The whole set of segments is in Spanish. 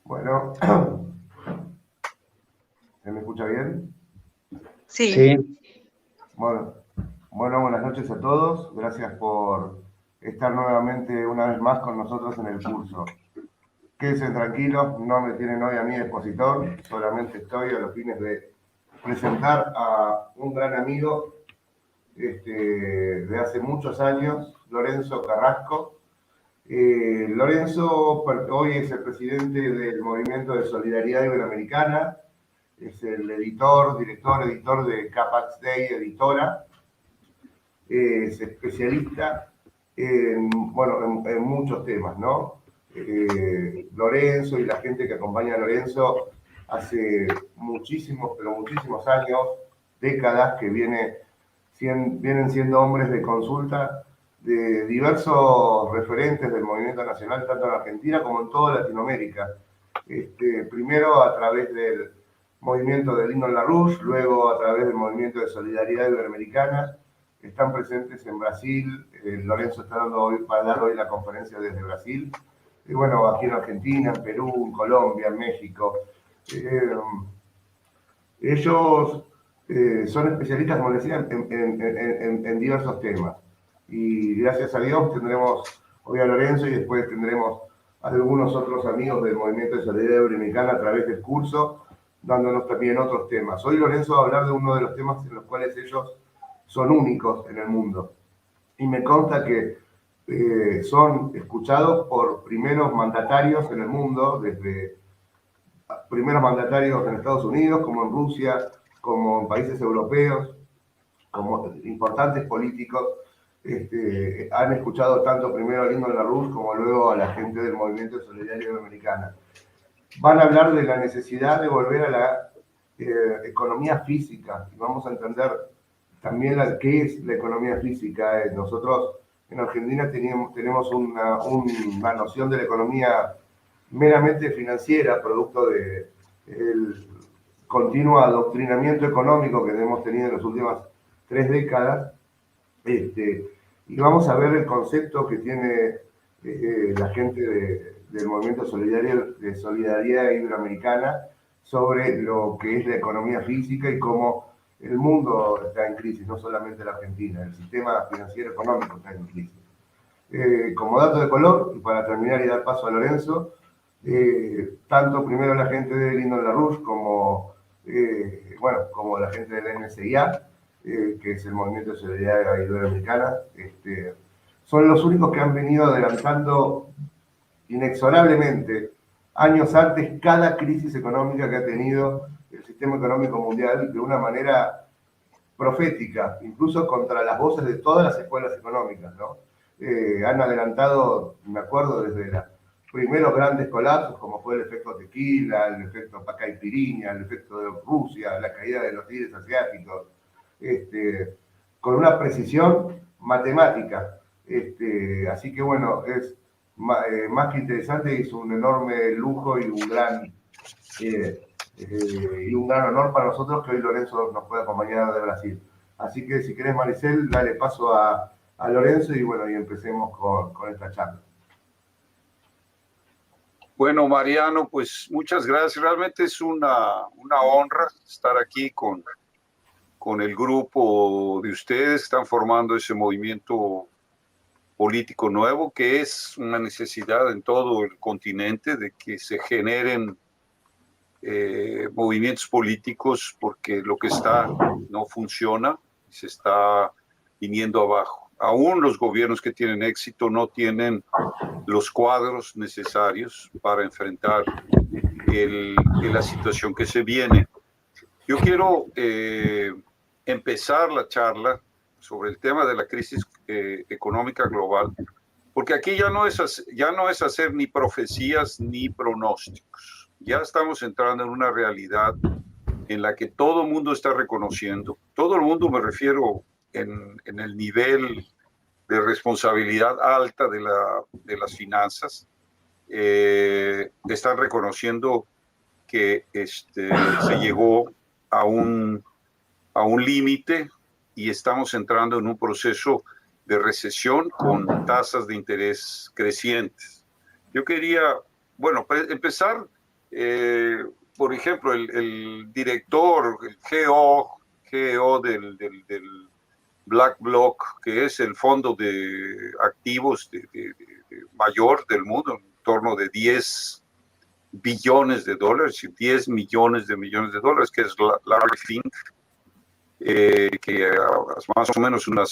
Bueno, ¿se me escucha bien? Sí. Sí, Bueno, buenas noches a todos. Gracias por estar nuevamente una vez más con nosotros en el curso. Quédense tranquilos, no me tienen hoy a mí de expositor, solamente estoy a los fines de presentar a un gran amigo de hace muchos años, Lorenzo Carrasco. Lorenzo hoy es el presidente del Movimiento de Solidaridad Iberoamericana, es el director de Capax Day Editora, es especialista en muchos temas, ¿no? Lorenzo y la gente que acompaña a Lorenzo hace pero muchísimos años, décadas, que vienen siendo hombres de consulta de diversos referentes del movimiento nacional, tanto en Argentina como en toda Latinoamérica. Primero a través del movimiento de Lyndon LaRouche, luego a través del movimiento de Solidaridad Iberoamericana. Están presentes en Brasil. Lorenzo va a dar hoy la conferencia desde Brasil. Y bueno, aquí en Argentina, en Perú, en Colombia, en México. Ellos son especialistas, como decía, en diversos temas. Y gracias a Dios tendremos hoy a Lorenzo y después tendremos a algunos otros amigos del Movimiento de Solidaridad Iberoamericana a través del curso, dándonos también otros temas. Hoy Lorenzo va a hablar de uno de los temas en los cuales ellos son únicos en el mundo. Y me consta que son escuchados por primeros mandatarios en el mundo, desde primeros mandatarios en Estados Unidos, como en Rusia, como en países europeos, como importantes políticos, han escuchado tanto primero a Lyndon LaRouche como luego a la gente del Movimiento de Solidaridad Iberoamericana. Van a hablar de la necesidad de volver a la economía física, y vamos a entender también qué es la economía física. Nosotros en Argentina tenemos una noción de la economía meramente financiera, producto del continuo adoctrinamiento económico que hemos tenido en las últimas 3 décadas. Y vamos a ver el concepto que tiene la gente del Movimiento de Solidaridad Iberoamericana sobre lo que es la economía física y cómo el mundo está en crisis, no solamente la Argentina, el sistema financiero económico está en crisis. Como dato de color, y para terminar y dar paso a Lorenzo, tanto primero la gente de Lyndon LaRouche como la gente del NSIA, que es el Movimiento de Solidaridad Iberoamericana, son los únicos que han venido adelantando inexorablemente, años antes, cada crisis económica que ha tenido el sistema económico mundial de una manera profética, incluso contra las voces de todas las escuelas económicas, ¿no? Han adelantado, me acuerdo, desde los primeros grandes colapsos, como fue el efecto tequila, el efecto caipirinha, el efecto de Rusia, la caída de los tigres asiáticos, con una precisión matemática. Así que bueno, es más que interesante, y es un enorme lujo y un gran honor para nosotros que hoy Lorenzo nos pueda acompañar de Brasil. Así que si querés, Maricel, dale paso a Lorenzo y bueno, y empecemos con esta charla. Bueno, Mariano, pues muchas gracias. Realmente es una honra estar aquí con el grupo de ustedes. Están formando ese movimiento político nuevo, que es una necesidad en todo el continente de que se generen movimientos políticos, porque lo que está no funciona, se está viniendo abajo. Aún los gobiernos que tienen éxito no tienen los cuadros necesarios para enfrentar la situación que se viene. Yo quiero empezar la charla sobre el tema de la crisis económica global, porque aquí ya no es hacer ni profecías ni pronósticos. Ya estamos entrando en una realidad en la que todo el mundo está reconociendo. Todo el mundo, me refiero en el nivel de responsabilidad alta de las finanzas, están reconociendo que se llegó a un límite y estamos entrando en un proceso de recesión con tasas de interés crecientes. Yo quería, empezar por ejemplo, el director, el GO del BlackRock, que es el fondo de activos mayor del mundo, en torno de 10 billones de dólares, 10 millones de dólares, que es Larry Fink, que más o menos un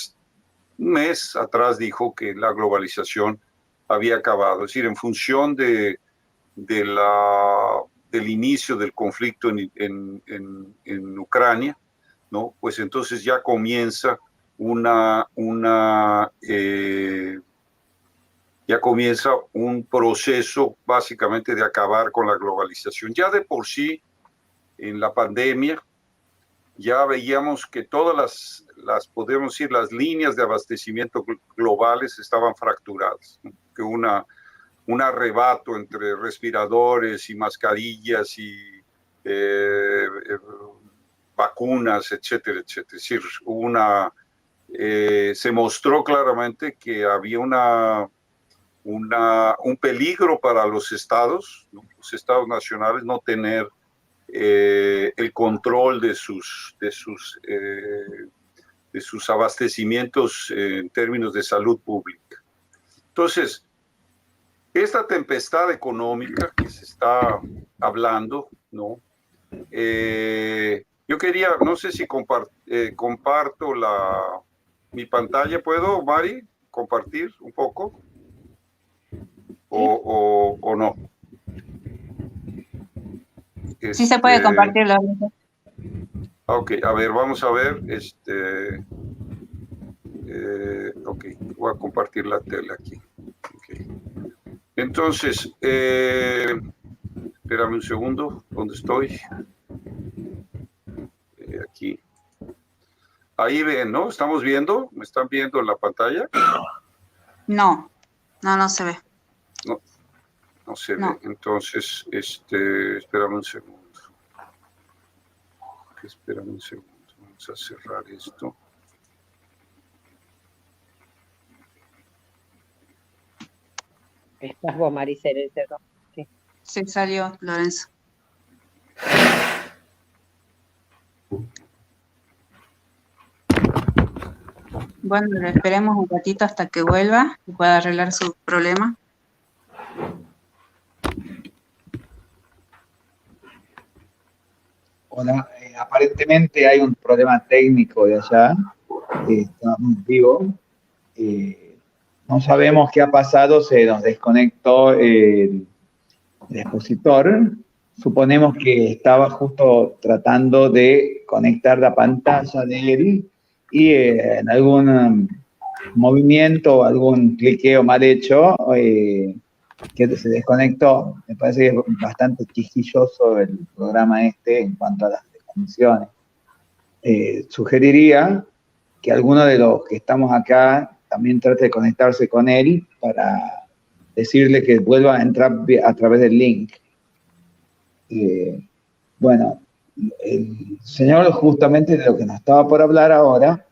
mes atrás dijo que la globalización había acabado. Es decir, en función del inicio del conflicto en Ucrania, ¿no? Pues entonces ya comienza ya comienza un proceso básicamente de acabar con la globalización. Ya de por sí, en la pandemia, ya veíamos que todas podemos decir, las líneas de abastecimiento globales estaban fracturadas, ¿no? Que un arrebato entre respiradores y mascarillas y vacunas, etcétera, etcétera. Es decir, se mostró claramente que había un peligro para los estados, ¿no? Los estados nacionales, no tener el control de sus abastecimientos en términos de salud pública. Entonces, esta tempestad económica que se está hablando, ¿no? Yo quería, no sé si comparto mi pantalla. ¿Puedo, Mari, compartir un poco? ¿O no? Sí se puede compartir. Ok, a ver, vamos a ver. Ok, voy a compartir la tela aquí. Okay. Entonces, espérame un segundo, ¿dónde estoy? Aquí. Ahí ven, ¿no? ¿Estamos viendo? ¿Me están viendo en la pantalla? No se ve. No se ve. Entonces, espérame un segundo. Espérame un segundo. Vamos a cerrar esto. Estás vos, Maricel, ¿cierto? Sí. Se salió, Lorenzo. Bueno, esperemos un ratito hasta que vuelva y pueda arreglar su problema. Hola, aparentemente hay un problema técnico de allá, estamos vivos, no sabemos qué ha pasado, se nos desconectó el expositor, suponemos que estaba justo tratando de conectar la pantalla de él y en algún movimiento o algún cliqueo mal hecho, que se desconectó. Me parece que es bastante quisquilloso el programa en cuanto a las desconexiones. Sugeriría que alguno de los que estamos acá también trate de conectarse con él para decirle que vuelva a entrar a través del link. Bueno, el señor justamente de lo que nos estaba por hablar ahora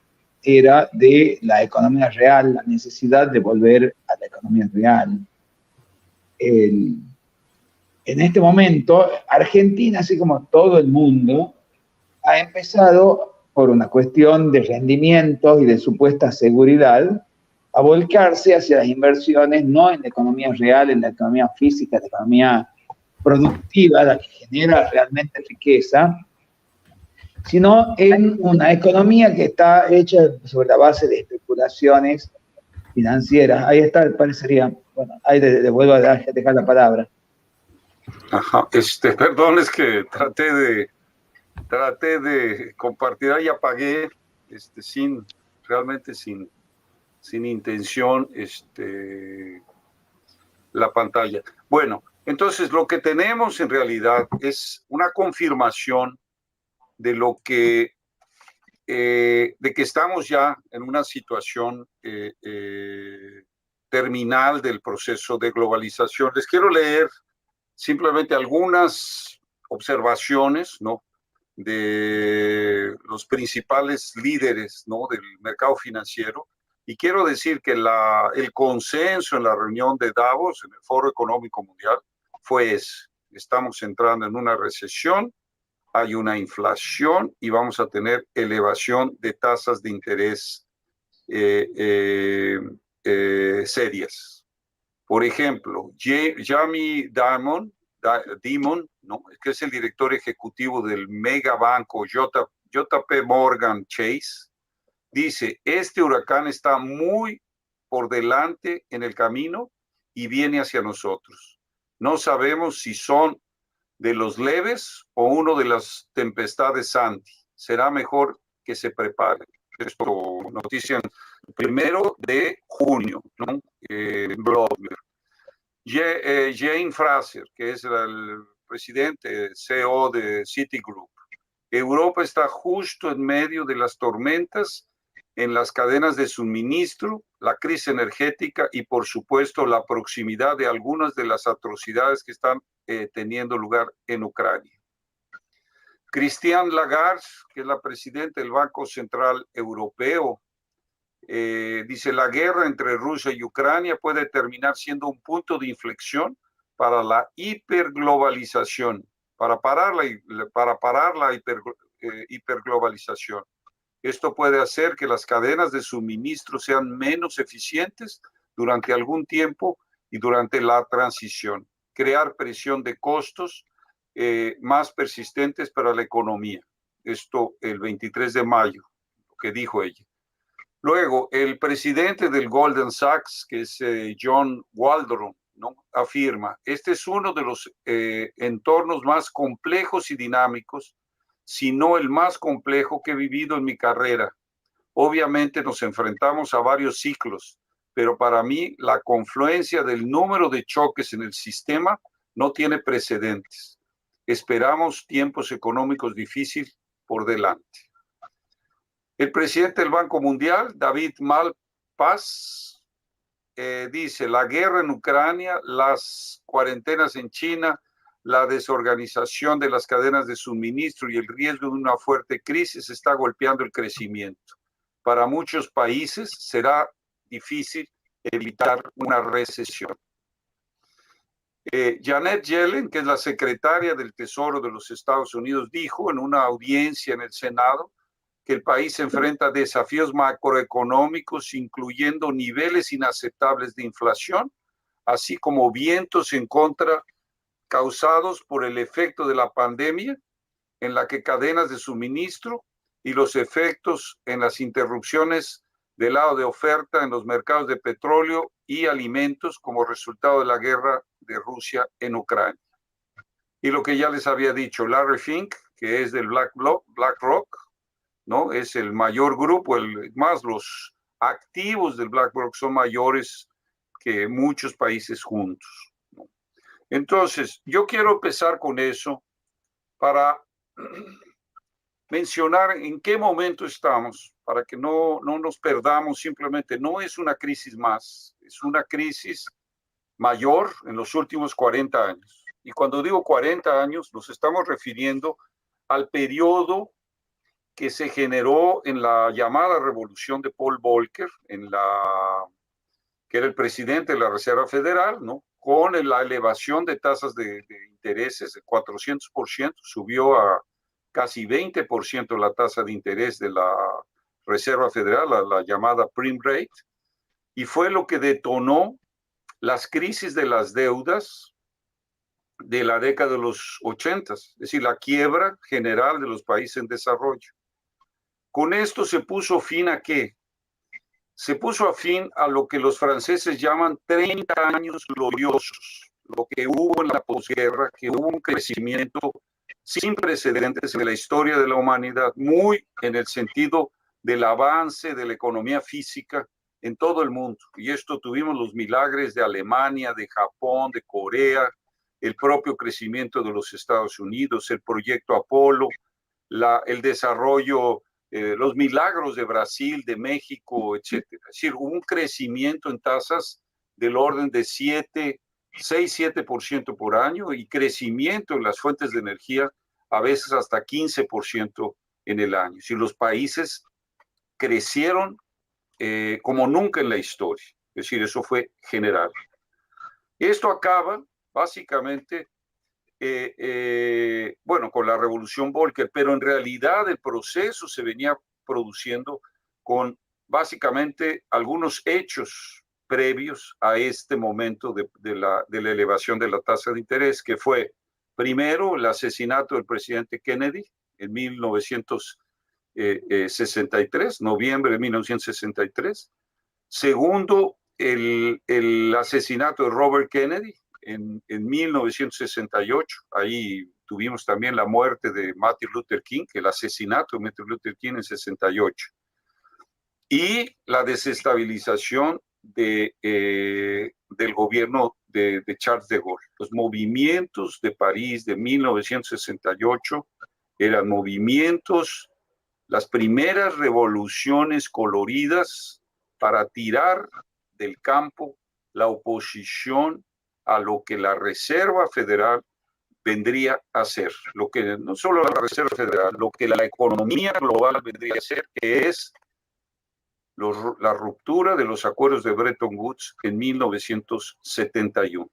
era de la economía real, la necesidad de volver a la economía real. En este momento, Argentina, así como todo el mundo, ha empezado, por una cuestión de rendimientos y de supuesta seguridad, a volcarse hacia las inversiones, no en la economía real, en la economía física, la economía productiva, la que genera realmente riqueza, sino en una economía que está hecha sobre la base de especulaciones financieras. Ahí está, parecería. Bueno, ahí le vuelvo a dejar la palabra. Ajá, perdón, es que traté de compartir, ahí apagué, realmente sin intención, la pantalla. Bueno, entonces lo que tenemos en realidad es una confirmación de lo de que estamos ya en una situación terminal del proceso de globalización. Les quiero leer simplemente algunas observaciones, ¿no?, de los principales líderes, ¿no?, del mercado financiero. Y quiero decir que el consenso en la reunión de Davos, en el Foro Económico Mundial, fue ese. Es Estamos entrando en una recesión, hay una inflación y vamos a tener elevación de tasas de interés serias. Por ejemplo, Jamie Dimon, ¿no?, que es el director ejecutivo del megabanco JP Morgan Chase, dice, este huracán está muy por delante en el camino y viene hacia nosotros. No sabemos si son de los leves o uno de las tempestades Sandy. Será mejor que se preparen. Esto, noticia 1 de junio, ¿no? Bloomberg. Jane Fraser, que es el presidente, CEO de Citigroup. Europa está justo en medio de las tormentas en las cadenas de suministro, la crisis energética y, por supuesto, la proximidad de algunas de las atrocidades que están teniendo lugar en Ucrania. Christine Lagarde, que es la presidenta del Banco Central Europeo, dice, la guerra entre Rusia y Ucrania puede terminar siendo un punto de inflexión para la hiperglobalización, para parar la hiperglobalización. Esto puede hacer que las cadenas de suministro sean menos eficientes durante algún tiempo y durante la transición, crear presión de costos más persistentes para la economía. Esto el 23 de mayo, lo que dijo ella. Luego, el presidente del Goldman Sachs, que es John Waldron, ¿no?, afirma, este es uno de los entornos más complejos y dinámicos, si no el más complejo que he vivido en mi carrera. Obviamente nos enfrentamos a varios ciclos, pero para mí la confluencia del número de choques en el sistema no tiene precedentes. Esperamos tiempos económicos difíciles por delante. El presidente del Banco Mundial, David Malpass, dice, la guerra en Ucrania, las cuarentenas en China, la desorganización de las cadenas de suministro y el riesgo de una fuerte crisis está golpeando el crecimiento. Para muchos países será difícil evitar una recesión. Janet Yellen, que es la secretaria del Tesoro de los Estados Unidos, dijo en una audiencia en el Senado que el país se enfrenta a desafíos macroeconómicos, incluyendo niveles inaceptables de inflación, así como vientos en contra causados por el efecto de la pandemia en la que cadenas de suministro y los efectos en las interrupciones del lado de oferta en los mercados de petróleo y alimentos como resultado de la guerra de Rusia en Ucrania. Y lo que ya les había dicho, Larry Fink, que es del BlackRock, ¿no?, es el mayor grupo, más los activos del BlackRock son mayores que muchos países juntos, ¿no? Entonces, yo quiero empezar con eso para mencionar en qué momento estamos, para que no nos perdamos simplemente. No es una crisis más, es una crisis mayor en los últimos 40 años. Y cuando digo 40 años, nos estamos refiriendo al periodo que se generó en la llamada revolución de Paul Volcker, que era el presidente de la Reserva Federal, ¿no?, con la elevación de tasas de intereses de 400%, subió a casi 20% la tasa de interés de la Reserva Federal, la llamada prime rate, y fue lo que detonó las crisis de las deudas de la década de los 80, es decir, la quiebra general de los países en desarrollo. Con esto se puso fin ¿a qué? Se puso fin a lo que los franceses llaman 30 años gloriosos, lo que hubo en la posguerra, que hubo un crecimiento sin precedentes en la historia de la humanidad, muy en el sentido del avance de la economía física en todo el mundo. Y esto tuvimos los milagros de Alemania, de Japón, de Corea, el propio crecimiento de los Estados Unidos, el proyecto Apolo, el desarrollo, los milagros de Brasil, de México, etcétera. Es decir, hubo un crecimiento en tasas del orden de 6-7% por año y crecimiento en las fuentes de energía a veces hasta 15% en el año. Si los países crecieron como nunca en la historia, es decir, eso fue general. Esto acaba básicamente bueno, con la revolución Volcker, pero en realidad el proceso se venía produciendo con básicamente algunos hechos previos a este momento de la elevación de la tasa de interés, que fue primero el asesinato del presidente Kennedy en 1963, noviembre de 1963. Segundo, el asesinato de Robert Kennedy en 1968. Ahí tuvimos también la muerte de Martin Luther King, el asesinato de Martin Luther King en 68. Y la desestabilización del gobierno de Charles de Gaulle. Los movimientos de París de 1968 eran movimientos, las primeras revoluciones coloridas para tirar del campo la oposición a lo que la Reserva Federal vendría a ser, lo que no solo la Reserva Federal, lo que la economía global vendría a ser, que es la ruptura de los acuerdos de Bretton Woods en 1971.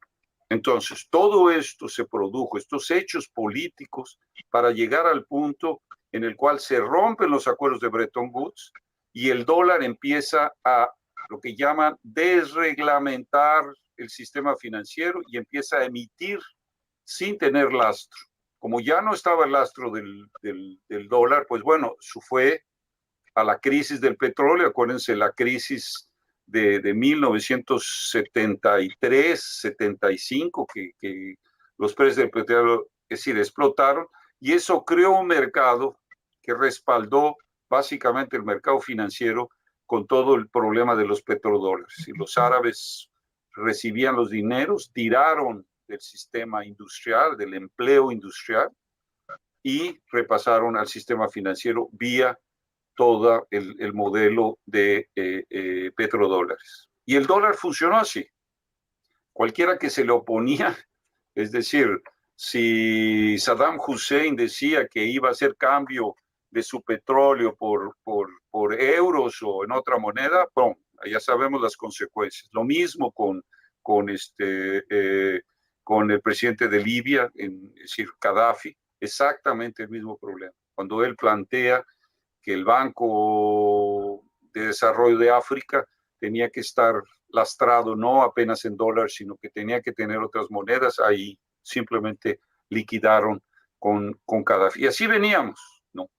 Entonces, todo esto se produjo, estos hechos políticos, para llegar al punto en el cual se rompen los acuerdos de Bretton Woods y el dólar empieza a lo que llaman desreglamentar el sistema financiero y empieza a emitir sin tener lastro. Como ya no estaba el lastro del dólar, pues bueno, fue a la crisis del petróleo. Acuérdense la crisis de 1973, 75, que los precios del petróleo, es decir, explotaron, y eso creó un mercado que respaldó básicamente el mercado financiero con todo el problema de los petrodólares. Y los árabes recibían los dineros, tiraron del sistema industrial, del empleo industrial, y repasaron al sistema financiero vía todo el modelo de petrodólares. Y el dólar funcionó así. Cualquiera que se le oponía, es decir, si Saddam Hussein decía que iba a hacer cambio de su petróleo por euros o en otra moneda, ¡pum!, ya sabemos las consecuencias. Lo mismo con el presidente de Libia, es decir, Gaddafi, exactamente el mismo problema. Cuando él plantea que el Banco de Desarrollo de África tenía que estar lastrado no apenas en dólares, sino que tenía que tener otras monedas, ahí simplemente liquidaron con Gaddafi. Y así veníamos, ¿no?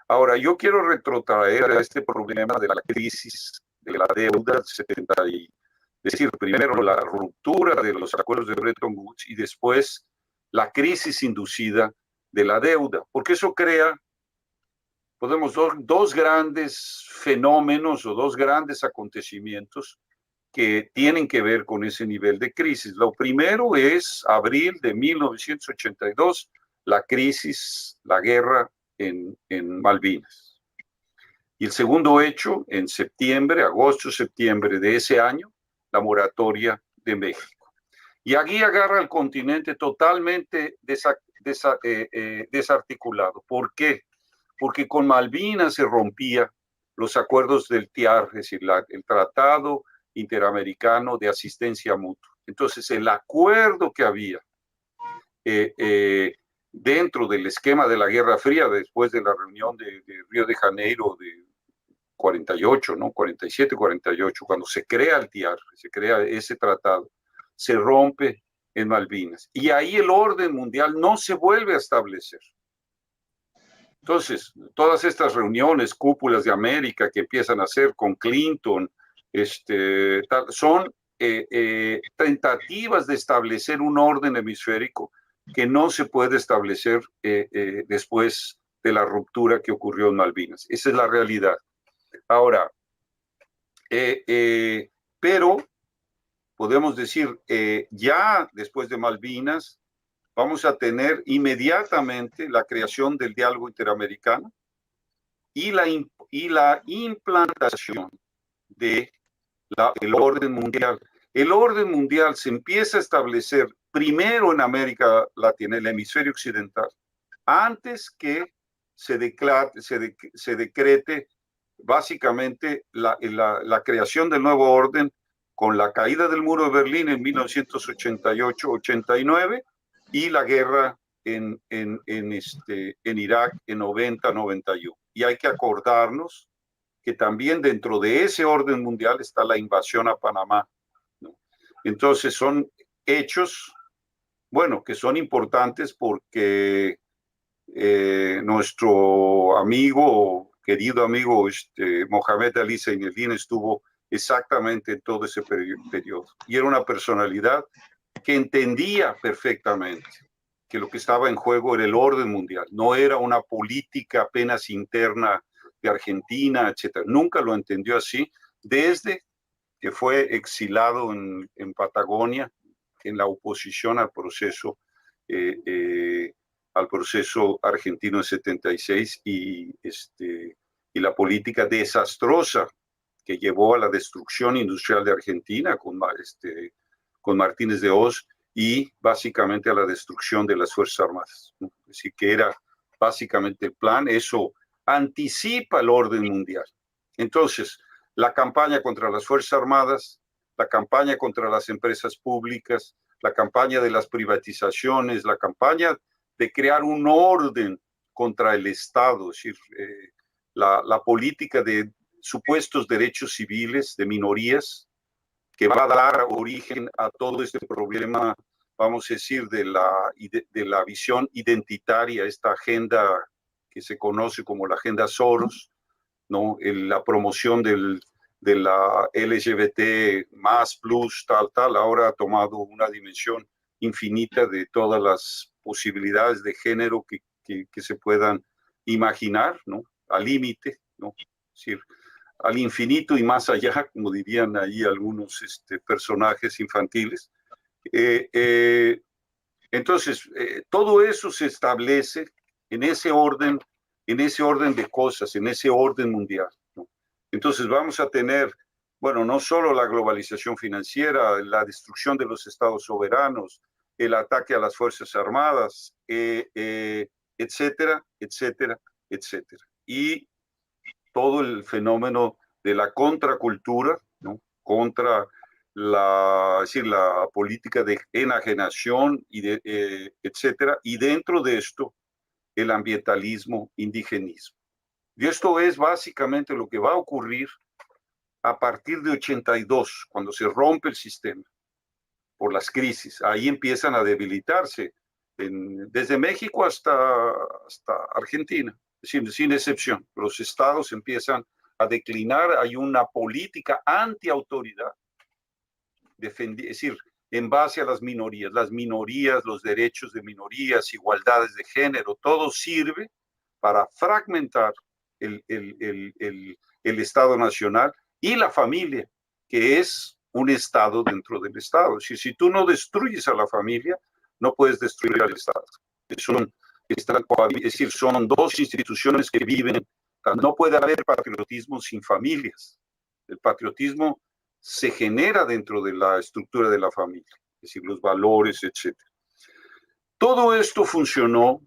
Ahora, yo quiero retrotraer a este problema de la crisis de la deuda, es decir, primero la ruptura de los acuerdos de Bretton Woods y después la crisis inducida de la deuda, porque eso crea, podemos dos grandes fenómenos o dos grandes acontecimientos que tienen que ver con ese nivel de crisis. Lo primero es abril de 1982, la crisis, la guerra en Malvinas. Y el segundo hecho, en septiembre, agosto-septiembre de ese año, la moratoria de México. Y aquí agarra el continente totalmente desarticulado. ¿Por qué? Porque con Malvinas se rompía los acuerdos del TIAR, es decir, el Tratado Interamericano de Asistencia Mutua. Entonces, el acuerdo que había dentro del esquema de la Guerra Fría, después de la reunión de Río de Janeiro de 48, ¿no? 47, 48, cuando se crea el TIAR, se crea ese tratado, se rompe en Malvinas. Y ahí el orden mundial no se vuelve a establecer. Entonces, todas estas reuniones, cúpulas de América que empiezan a hacer con Clinton, son tentativas de establecer un orden hemisférico que no se puede establecer después de la ruptura que ocurrió en Malvinas. Esa es la realidad. Ahora, pero podemos decir, ya después de Malvinas, vamos a tener inmediatamente la creación del diálogo interamericano y la implantación del orden mundial. El orden mundial se empieza a establecer primero en América Latina, en el hemisferio occidental, antes que se decrete básicamente la creación del nuevo orden con la caída del muro de Berlín en 1988-89 y la guerra en Irak en 90-91. Y hay que acordarnos que también dentro de ese orden mundial está la invasión a Panamá, ¿no? Entonces son hechos, bueno, que son importantes porque nuestro amigo, querido amigo, Mohamed Ali Zainuddin estuvo exactamente en todo ese periodo. Y era una personalidad que entendía perfectamente que lo que estaba en juego era el orden mundial, no era una política apenas interna de Argentina, etc. Nunca lo entendió así, desde que fue exilado en Patagonia, en la oposición al proceso argentino en 76 y la política desastrosa que llevó a la destrucción industrial de Argentina con Martínez de Hoz y básicamente a la destrucción de las Fuerzas Armadas, ¿no? Es decir, que era básicamente el plan. Eso anticipa el orden mundial. Entonces, la campaña contra las Fuerzas Armadas, la campaña contra las empresas públicas, la campaña de las privatizaciones, la campaña de crear un orden contra el Estado, es decir, la política de supuestos derechos civiles de minorías, que va a dar origen a todo este problema, vamos a decir, de la visión identitaria, esta agenda que se conoce como la agenda Soros, ¿no? La promoción de la LGBT más plus, tal, ahora ha tomado una dimensión infinita de todas las posibilidades de género que se puedan imaginar, ¿no? Al límite, ¿no? Es decir, al infinito y más allá, como dirían ahí algunos personajes infantiles. Entonces, todo eso se establece en ese orden de cosas, en ese orden mundial, ¿no? Entonces vamos a tener, bueno, no solo la globalización financiera, la destrucción de los estados soberanos, el ataque a las Fuerzas Armadas, etcétera, etcétera, etcétera. Y todo el fenómeno de la contracultura, ¿no? Contra la política de enajenación, etcétera, y dentro de esto, el ambientalismo, indigenismo. Y esto es básicamente lo que va a ocurrir a partir de 82, cuando se rompe el sistema por las crisis. Ahí empiezan a debilitarse, desde México hasta Argentina, sin excepción. Los estados empiezan a declinar, hay una política antiautoridad, es decir, en base a las minorías, los derechos de minorías, igualdades de género, todo sirve para fragmentar el Estado nacional y la familia, que es un Estado dentro del Estado. Si tú no destruyes a la familia, no puedes destruir al Estado. Es decir, son dos instituciones que viven. No puede haber patriotismo sin familias. El patriotismo se genera dentro de la estructura de la familia, es decir, los valores, etc. Todo esto funcionó,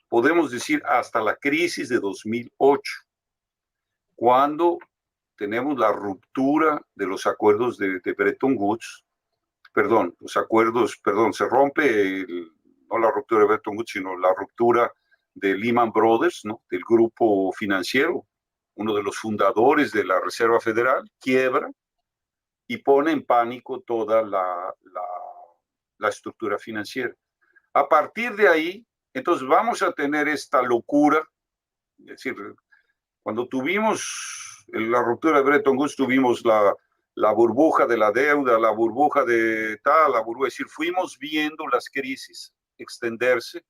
podemos decir, hasta la crisis de 2008, cuando tenemos la ruptura de los acuerdos de Bretton Woods, se rompe, no la ruptura de Bretton Woods, sino la ruptura de Lehman Brothers, ¿no? Del grupo financiero, uno de los fundadores de la Reserva Federal, quiebra y pone en pánico toda la estructura financiera. A partir de ahí, entonces vamos a tener esta locura, es decir, cuando tuvimos la ruptura de Bretton Woods, tuvimos la burbuja de la deuda, la burbuja de tal, es decir, fuimos viendo las crisis extenderse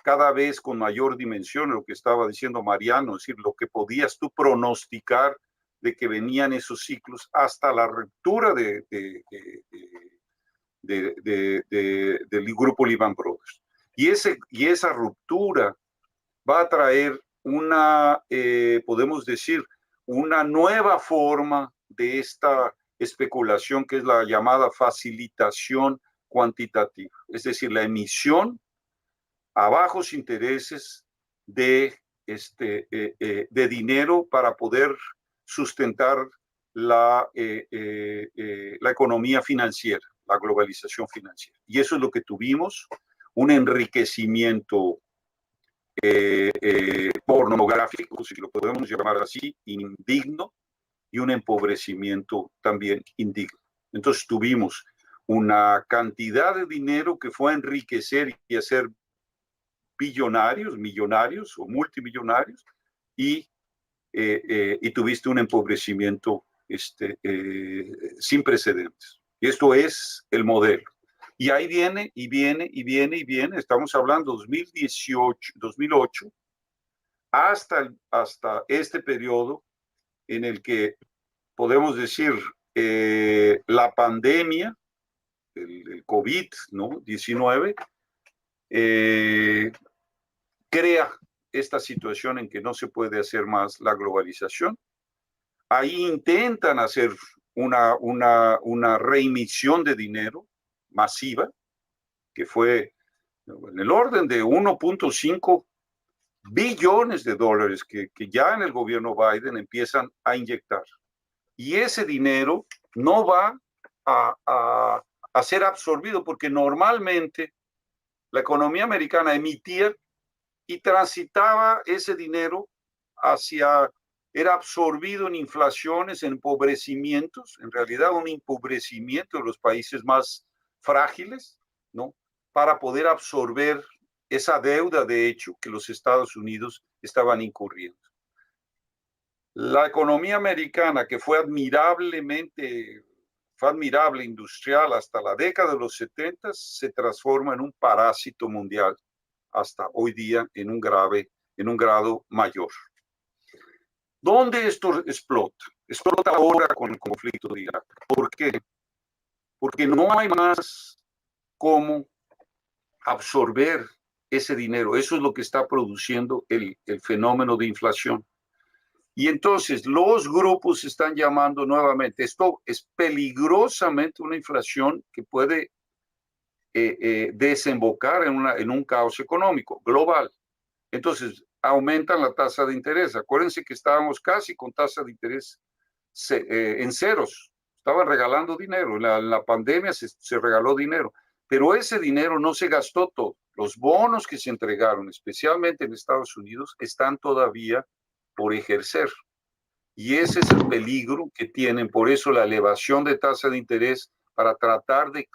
cada vez con mayor dimensión, lo que estaba diciendo Mariano, es decir, lo que podías tú pronosticar de que venían esos ciclos hasta la ruptura del grupo Lehman Brothers. Y esa ruptura va a traer podemos decir, una nueva forma de esta especulación que es la llamada facilitación cuantitativa, es decir, la emisión a bajos intereses de dinero para poder sustentar la economía financiera, la globalización financiera. Y eso es lo que tuvimos, un enriquecimiento pornográfico, si lo podemos llamar así, indigno, y un empobrecimiento también indigno. Entonces tuvimos una cantidad de dinero que fue a enriquecer y a hacer billonarios, millonarios o multimillonarios, y tuviste un empobrecimiento sin precedentes. Y esto es el modelo. Y ahí viene, y viene, y viene, y viene. Estamos hablando 2018, 2008, hasta este periodo en el que podemos decir la pandemia, el COVID, ¿no? 19, crea esta situación en que no se puede hacer más la globalización. Ahí intentan hacer una reemisión de dinero masiva, que fue en el orden de 1.5 billones de dólares que ya en el gobierno Biden empiezan a inyectar. Y ese dinero no va a ser absorbido porque normalmente la economía americana emitía y transitaba ese dinero era absorbido en inflaciones, en empobrecimientos, en realidad un empobrecimiento de los países más frágiles, ¿no? Para poder absorber esa deuda, de hecho, que los Estados Unidos estaban incurriendo. La economía americana, que fue admirable industrial hasta la década de los 70, se transforma en un parásito mundial hasta hoy día en un grado mayor. ¿Dónde esto explota? Explota ahora con el conflicto de Irak. ¿Por qué? Porque no hay más cómo absorber ese dinero. Eso es lo que está produciendo el fenómeno de inflación. Y entonces los grupos están llamando nuevamente, esto es peligrosamente una inflación que puede desembocar en un caos económico global. Entonces aumentan la tasa de interés. Acuérdense que estábamos casi con tasa de interés en ceros. Estaban regalando dinero. En la pandemia se regaló dinero. Pero ese dinero no se gastó todo. Los bonos que se entregaron, especialmente en Estados Unidos, están todavía por ejercer. Y ese es el peligro que tienen. Por eso la elevación de tasa de interés para tratar de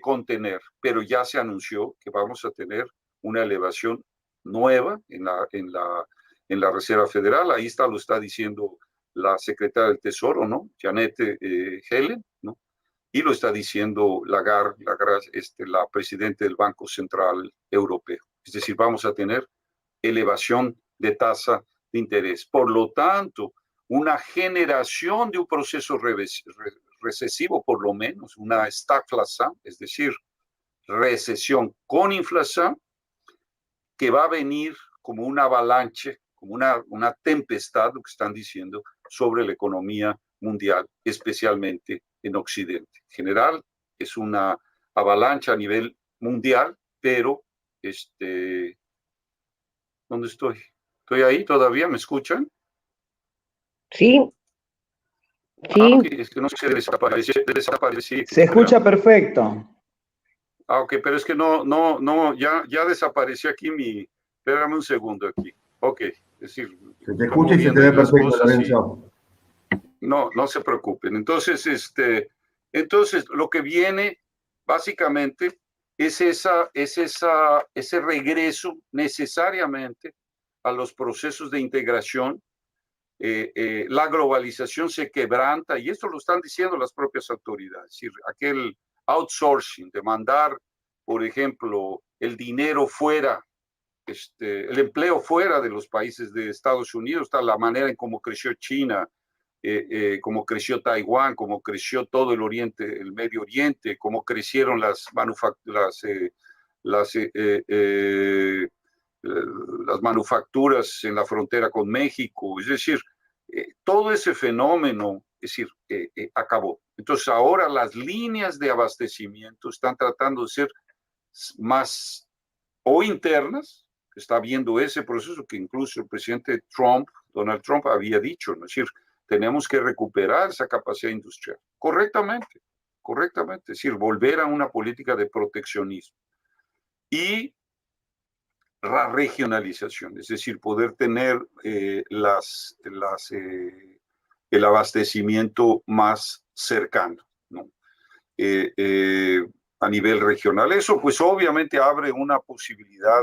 contener. Pero ya se anunció que vamos a tener una elevación nueva en la Reserva Federal. Ahí lo está diciendo la secretaria del Tesoro, ¿no? Janet Yellen, ¿no? Y lo está diciendo Lagarde, la presidenta del Banco Central Europeo. Es decir, vamos a tener elevación de tasa de interés. Por lo tanto, una generación de un proceso recesivo, por lo menos, una stagflación, es decir, recesión con inflación, que va a venir como una avalancha, como una tempestad, lo que están diciendo, sobre la economía mundial, especialmente en Occidente. En general, es una avalancha a nivel mundial, pero ¿dónde estoy? ¿Estoy ahí todavía? ¿Me escuchan? Sí, sí. Ah, okay. Es que no se desapareció. Se escucha perfecto. Ah, ok, pero es que ya desapareció aquí espérame un segundo aquí. Ok, es decir. Se te escucha y se te ve perfecto, Lorenzo. No se preocupen. Entonces, lo que viene básicamente es ese regreso necesariamente a los procesos de integración. La globalización se quebranta, y esto lo están diciendo las propias autoridades, es decir, aquel outsourcing, de mandar, por ejemplo, el dinero fuera, el empleo fuera de los países de Estados Unidos, está la manera en cómo creció China, cómo creció Taiwán, cómo creció todo el Oriente, el Medio Oriente, cómo crecieron las manufacturas en la frontera con México. Es decir, todo ese fenómeno, acabó. Entonces ahora las líneas de abastecimiento están tratando de ser más o internas, está viendo ese proceso que incluso el presidente Donald Trump había dicho, ¿no? Es decir, tenemos que recuperar esa capacidad industrial correctamente, es decir, volver a una política de proteccionismo. y la regionalización, es decir, poder tener el abastecimiento más cercano, ¿no? A nivel regional. Eso pues obviamente abre una posibilidad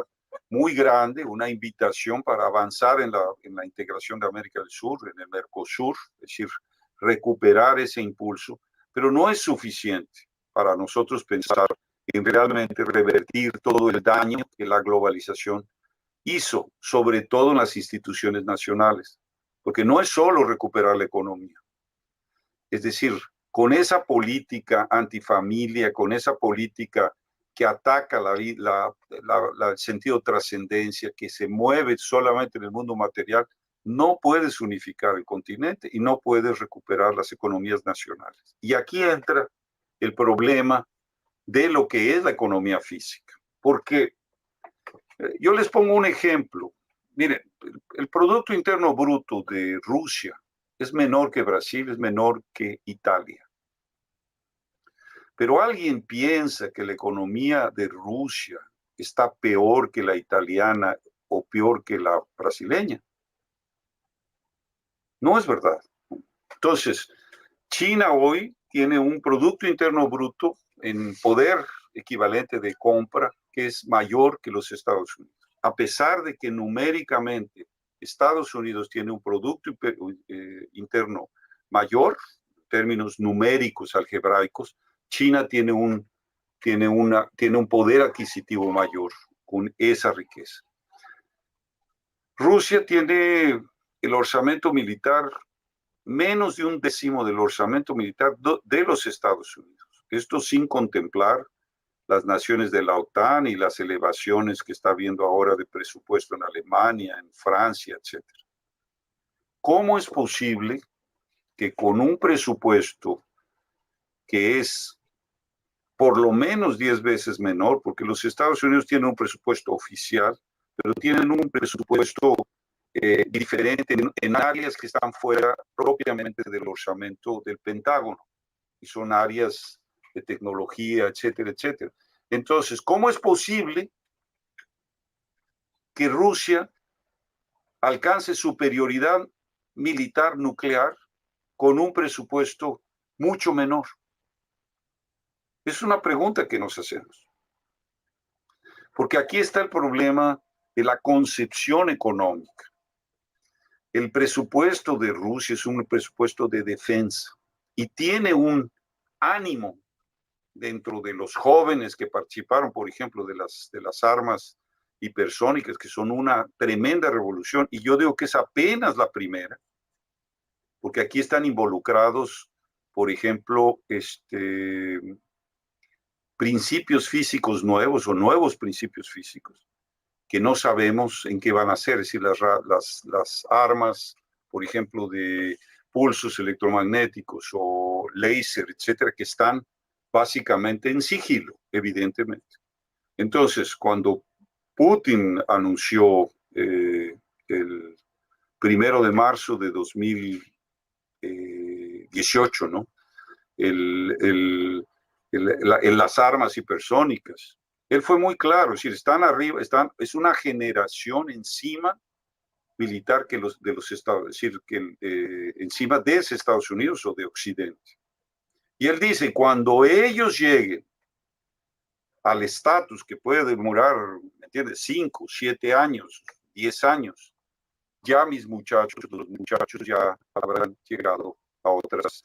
muy grande, una invitación para avanzar en la integración de América del Sur, en el Mercosur, es decir, recuperar ese impulso, pero no es suficiente para nosotros pensar en realmente revertir todo el daño que la globalización hizo, sobre todo en las instituciones nacionales, porque no es solo recuperar la economía, es decir, con esa política antifamilia, con esa política que ataca el sentido de trascendencia, que se mueve solamente en el mundo material, no puedes unificar el continente y no puedes recuperar las economías nacionales. Y aquí entra el problema de lo que es la economía física. Porque yo les pongo un ejemplo. Miren, el Producto Interno Bruto de Rusia es menor que Brasil, es menor que Italia. Pero alguien piensa que la economía de Rusia está peor que la italiana o peor que la brasileña. No es verdad. Entonces, China hoy tiene un Producto Interno Bruto en poder equivalente de compra que es mayor que los Estados Unidos. A pesar de que numéricamente Estados Unidos tiene un Producto Interno mayor, en términos numéricos, algebraicos, China tiene un poder adquisitivo mayor con esa riqueza. Rusia tiene el orzamento militar menos de 1/10 del orzamento militar de los Estados Unidos. Esto sin contemplar las naciones de la OTAN y las elevaciones que está habiendo ahora de presupuesto en Alemania, en Francia, etc. ¿Cómo es posible que con un presupuesto que es por lo menos 10 veces menor, porque los Estados Unidos tienen un presupuesto oficial, pero tienen un presupuesto diferente en áreas que están fuera propiamente del orzamento del Pentágono, y son áreas de tecnología, etcétera, etcétera? Entonces, ¿cómo es posible que Rusia alcance superioridad militar nuclear con un presupuesto mucho menor? Es una pregunta que nos hacemos. Porque aquí está el problema de la concepción económica. El presupuesto de Rusia es un presupuesto de defensa y tiene un ánimo dentro de los jóvenes que participaron, por ejemplo, de las armas hipersónicas, que son una tremenda revolución, y yo digo que es apenas la primera, porque aquí están involucrados, por ejemplo, principios físicos nuevos o nuevos principios físicos que no sabemos en qué van a ser, es decir, las armas, por ejemplo, de pulsos electromagnéticos o láser, etcétera, que están básicamente en sigilo, evidentemente. Entonces, cuando Putin anunció el 1 de marzo de 2018, ¿no? Las armas hipersónicas, él fue muy claro, es decir, están arriba, es una generación encima militar que de los Estados, es decir, que encima de Estados Unidos o de Occidente. Y él dice, cuando ellos lleguen al estatus que puede demorar, ¿me entiendes?, 5, 7 años, 10 años, ya los muchachos ya habrán llegado a otros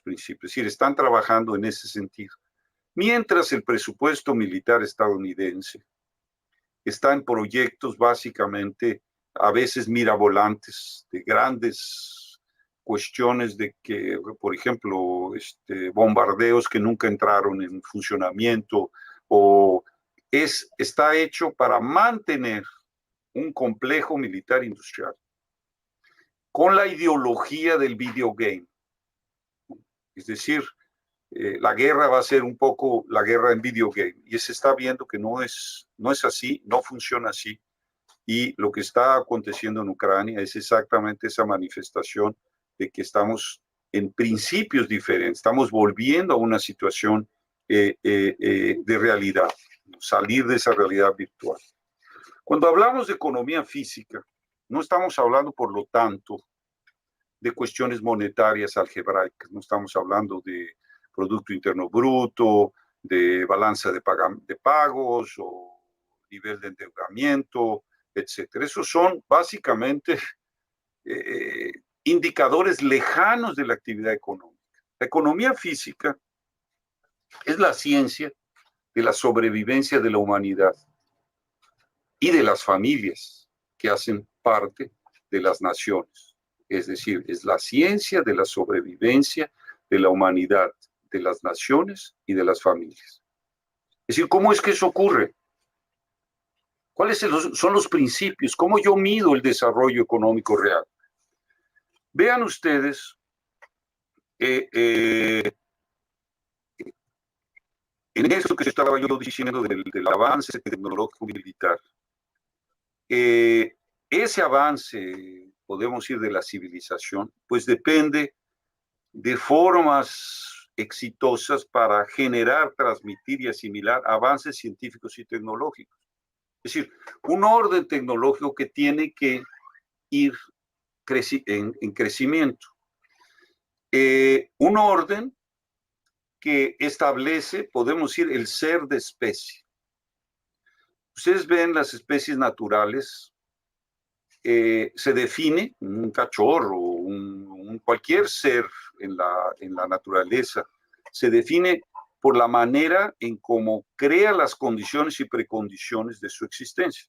principios. Es decir, están trabajando en ese sentido. Mientras el presupuesto militar estadounidense está en proyectos básicamente a veces mirabolantes, de grandes cuestiones de que, por ejemplo, bombardeos que nunca entraron en funcionamiento, o está hecho para mantener un complejo militar industrial con la ideología del videogame. Es decir, la guerra va a ser un poco la guerra en videogame, y se está viendo que no es así, no funciona así, y lo que está aconteciendo en Ucrania es exactamente esa manifestación de que estamos en principios diferentes, estamos volviendo a una situación de realidad. salir de esa realidad virtual. Cuando hablamos de economía física, no estamos hablando, por lo tanto, de cuestiones monetarias algebraicas, no estamos hablando de Producto Interno Bruto, de balanza de pagos o nivel de endeudamiento, etcétera. Esos son básicamente indicadores lejanos de la actividad económica. La economía física es la ciencia de la sobrevivencia de la humanidad y de las familias que hacen parte de las naciones. Es decir, es la ciencia de la sobrevivencia de la humanidad, de las naciones y de las familias. Es decir, ¿cómo es que eso ocurre? ¿Cuáles son los principios? ¿Cómo yo mido el desarrollo económico real? Vean ustedes, en esto que estaba yo diciendo del avance tecnológico militar, ese avance, podemos decir, de la civilización, pues depende de formas exitosas para generar, transmitir y asimilar avances científicos y tecnológicos. Es decir, un orden tecnológico que tiene que ir en crecimiento. Un orden que establece, podemos decir, el ser de especie. Ustedes ven las especies naturales, se define un cachorro, cualquier ser en la naturaleza, se define por la manera en cómo crea las condiciones y precondiciones de su existencia.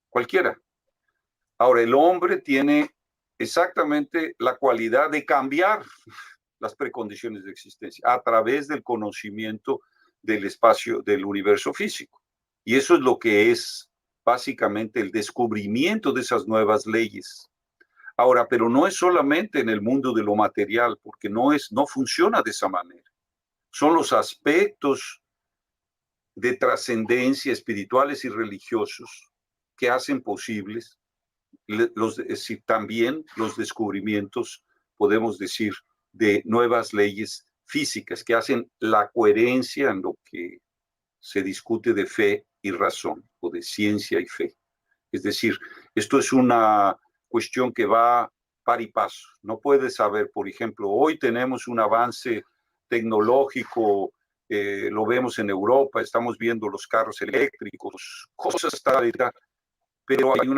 Cualquiera. Ahora, el hombre tiene exactamente la cualidad de cambiar las precondiciones de existencia a través del conocimiento del espacio, del universo físico. Y eso es lo que es básicamente el descubrimiento de esas nuevas leyes. Ahora, pero no es solamente en el mundo de lo material, porque no funciona de esa manera. Son los aspectos de trascendencia espirituales y religiosos que hacen posibles también los descubrimientos, podemos decir, de nuevas leyes físicas que hacen la coherencia en lo que se discute de fe y razón, o de ciencia y fe. Es decir, esto es una cuestión que va par y paso. No puedes saber, por ejemplo, hoy tenemos un avance tecnológico, lo vemos en Europa, estamos viendo los carros eléctricos, cosas tal y tal, pero hay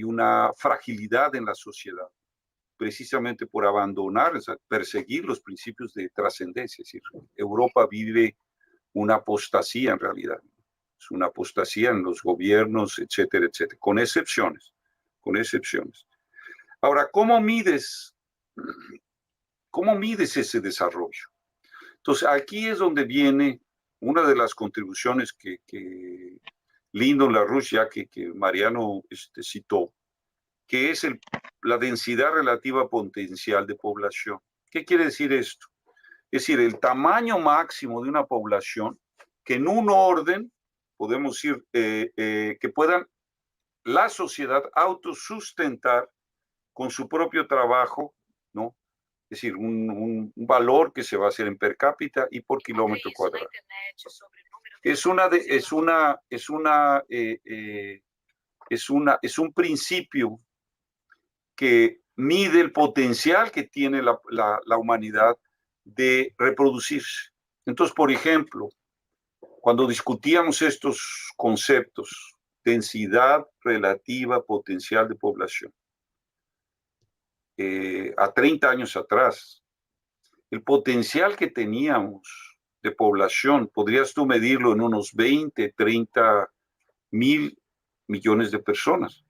una fragilidad en la sociedad, precisamente por abandonar, o sea, perseguir los principios de trascendencia. Es decir, Europa vive una apostasía en realidad. Es una apostasía en los gobiernos, etcétera, etcétera, con excepciones, con excepciones. Ahora, ¿cómo mides ese desarrollo? Entonces, aquí es donde viene una de las contribuciones que Lyndon LaRouche, ya que Mariano citó, que es la densidad relativa potencial de población. ¿Qué quiere decir esto? Es decir, el tamaño máximo de una población que en un orden, podemos decir, que puedan la sociedad autosustentar con su propio trabajo, ¿no? Es decir, un valor que se va a hacer en per cápita y por kilómetro cuadrado. Es un principio que mide el potencial que tiene la humanidad de reproducirse. Entonces, por ejemplo, cuando discutíamos estos conceptos, densidad relativa potencial de población, a 30 años atrás, el potencial que teníamos de población, podrías tú medirlo en unos 20, 30 mil millones de personas.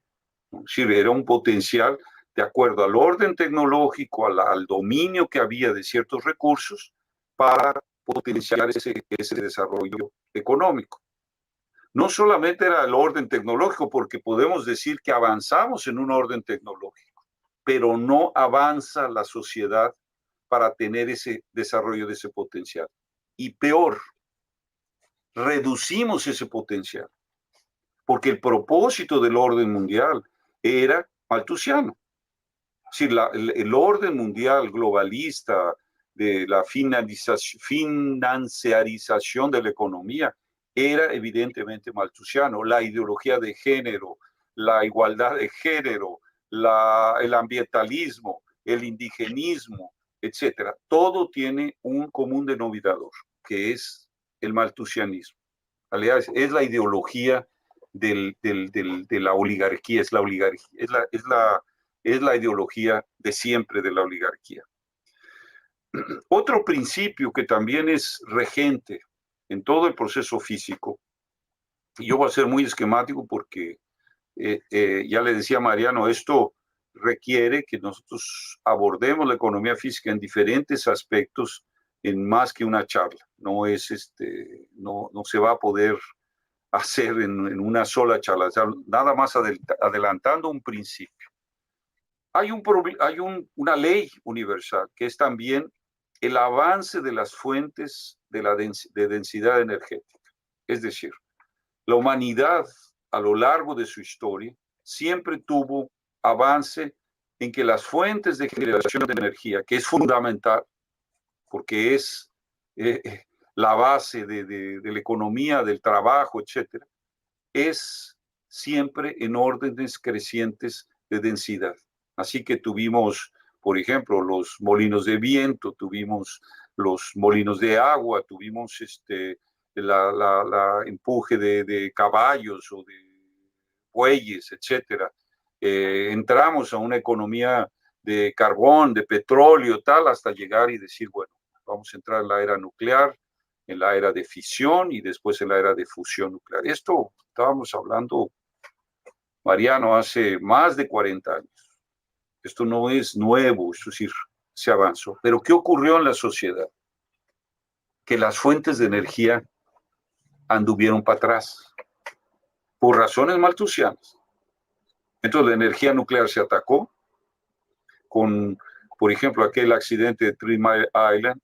Es decir, era un potencial de acuerdo al orden tecnológico, al dominio que había de ciertos recursos para potenciar ese desarrollo económico. No solamente era el orden tecnológico, porque podemos decir que avanzamos en un orden tecnológico, pero no avanza la sociedad para tener ese desarrollo de ese potencial. Y peor, reducimos ese potencial, porque el propósito del orden mundial era malthusiano. Es decir, el orden mundial globalista de la financiarización de la economía era evidentemente malthusiano. La ideología de género, la igualdad de género, el ambientalismo, el indigenismo, etcétera, todo tiene un común denominador, que es el malthusianismo. Es la ideología de la oligarquía, es la ideología de siempre de la oligarquía. Otro principio que también es regente en todo el proceso físico, y yo voy a ser muy esquemático porque ya le decía a Mariano, esto requiere que nosotros abordemos la economía física en diferentes aspectos en más que una charla. No se va a poder hacer en una sola charla, o sea, nada más adelantando un principio. Hay una ley universal que es también el avance de las fuentes de densidad energética. Es decir, la humanidad a lo largo de su historia siempre tuvo avance en que las fuentes de generación de energía, que es fundamental, porque es la base de la economía, del trabajo, etcétera, es siempre en órdenes crecientes de densidad. Así que tuvimos, por ejemplo, los molinos de viento, tuvimos los molinos de agua, tuvimos la empuje de caballos o de bueyes, etcétera. Entramos a una economía de carbón, de petróleo, tal, hasta llegar y decir, bueno, vamos a entrar en la era nuclear, en la era de fisión y después en la era de fusión nuclear. Esto estábamos hablando, Mariano, hace más de 40 años. Esto no es nuevo, es decir, se avanzó. Pero ¿qué ocurrió en la sociedad? Que las fuentes de energía anduvieron para atrás, por razones malthusianas. Entonces la energía nuclear se atacó con, por ejemplo, aquel accidente de 3 Mile Island,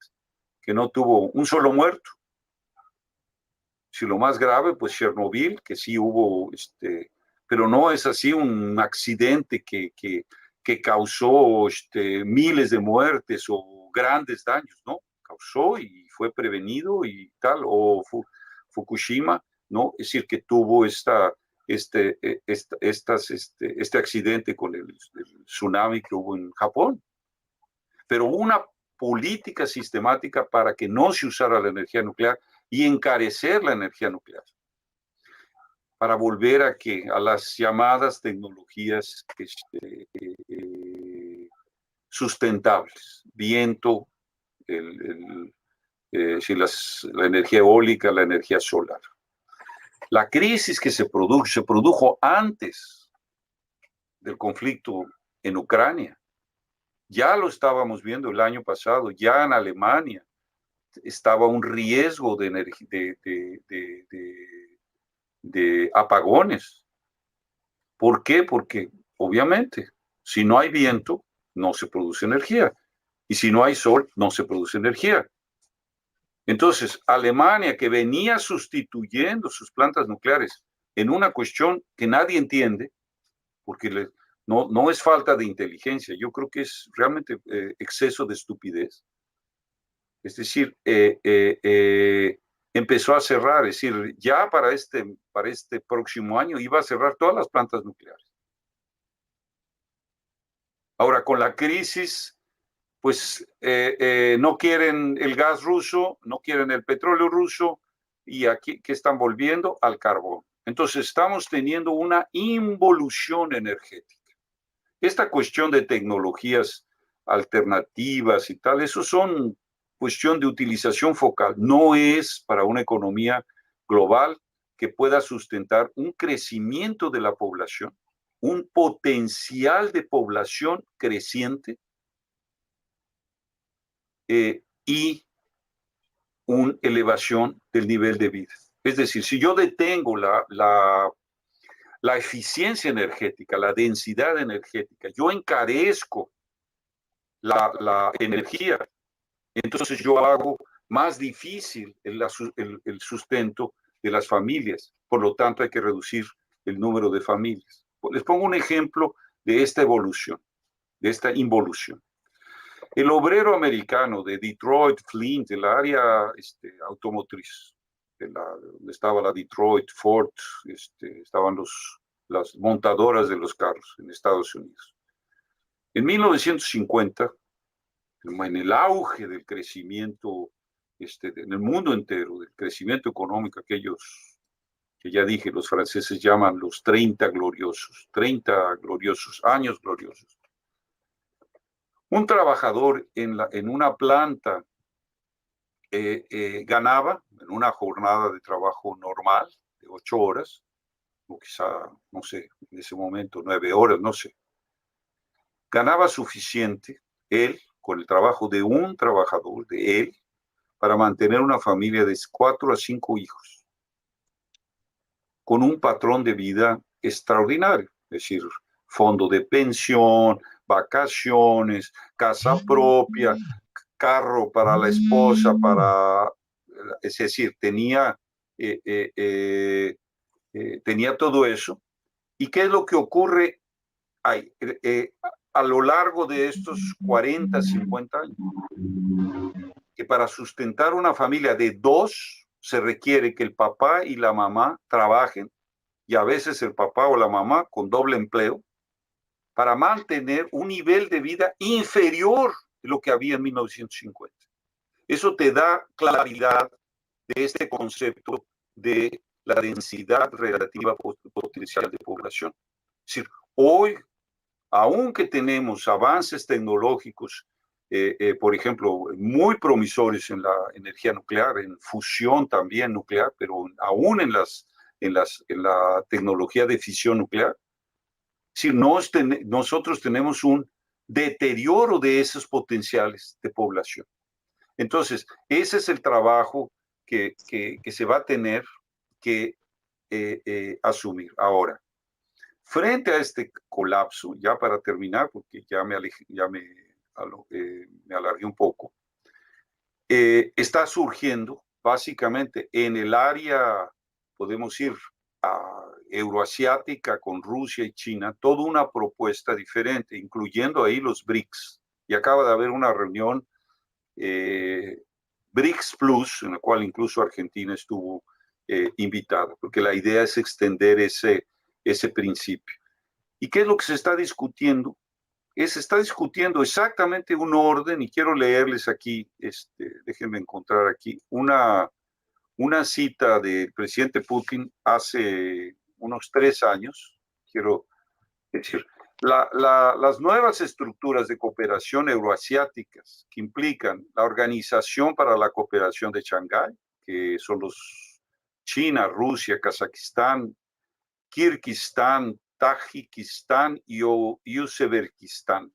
que no tuvo un solo muerto. Si lo más grave, pues Chernobyl, que sí hubo, pero no es así un accidente que causó miles de muertes o grandes daños, ¿no? Causó y fue prevenido y tal, o Fukushima, ¿no? Es decir, que tuvo este accidente con el tsunami que hubo en Japón. Pero hubo una política sistemática para que no se usara la energía nuclear y encarecer la energía nuclear, para volver a las llamadas tecnologías sustentables, viento, la energía eólica, la energía solar. La crisis que se produjo antes del conflicto en Ucrania. Ya lo estábamos viendo el año pasado, ya en Alemania estaba un riesgo de apagones. ¿Por qué? Porque obviamente, si no hay viento, no se produce energía. Y si no hay sol, no se produce energía. Entonces, Alemania, que venía sustituyendo sus plantas nucleares en una cuestión que nadie entiende, porque no es falta de inteligencia, yo creo que es realmente exceso de estupidez. Es decir, empezó a cerrar, es decir, ya para este próximo año iba a cerrar todas las plantas nucleares. Ahora, con la crisis, pues no quieren el gas ruso, no quieren el petróleo ruso, y aquí que están volviendo al carbón. Entonces, estamos teniendo una involución energética. Esta cuestión de tecnologías alternativas y tal, eso son cuestión de utilización focal, no es para una economía global que pueda sustentar un crecimiento de la población, un potencial de población creciente y una elevación del nivel de vida. Es decir, si yo detengo la eficiencia energética, la densidad energética, yo encarezco la energía, entonces yo hago más difícil el sustento de las familias. Por lo tanto, hay que reducir el número de familias. Les pongo un ejemplo de esta evolución, de esta involución. El obrero americano de Detroit, Flint, del área automotriz, donde estaba la Detroit, Ford, estaban las montadoras de los carros en Estados Unidos. En 1950, en el auge del crecimiento en el mundo entero, del crecimiento económico, aquellos que ya dije, los franceses llaman los 30 gloriosos años gloriosos. Un trabajador en una planta ganaba, en una jornada de trabajo normal, de 8 horas, o quizá, no sé, en ese momento 9 horas, no sé, ganaba suficiente, él, con el trabajo de un trabajador, de él, para mantener una familia de 4 a 5 hijos, con un patrón de vida extraordinario, es decir, fondo de pensión, vacaciones, casa propia, carro para la esposa, es decir, tenía todo eso. ¿Y qué es lo que ocurre ahí? A lo largo de estos 40, 50 años? Que para sustentar una familia de 2 se requiere que el papá y la mamá trabajen, y a veces el papá o la mamá con doble empleo, para mantener un nivel de vida inferior de lo que había en 1950. Eso te da claridad de este concepto de la densidad relativa potencial de población. Es decir, hoy, aunque tenemos avances tecnológicos, por ejemplo, muy promisorios en la energía nuclear, en fusión también nuclear, pero aún en la tecnología de fisión nuclear, si nosotros tenemos un deterioro de esos potenciales de población. Entonces, ese es el trabajo que se va a tener que asumir. Ahora, frente a este colapso, ya para terminar, porque ya me alargué un poco, está surgiendo básicamente en el área, podemos ir euroasiática con Rusia y China, toda una propuesta diferente, incluyendo ahí los BRICS. Y acaba de haber una reunión BRICS Plus, en la cual incluso Argentina estuvo invitada, porque la idea es extender ese principio. ¿Y qué es lo que se está discutiendo? Se está discutiendo exactamente un orden, y quiero leerles aquí, déjenme encontrar aquí, una cita del presidente Putin hace unos 3 años. Quiero decir, las nuevas estructuras de cooperación euroasiáticas que implican la Organización para la Cooperación de Shanghái, que son los China, Rusia, Kazajistán, Kirguistán, Tayikistán y Uzbekistán.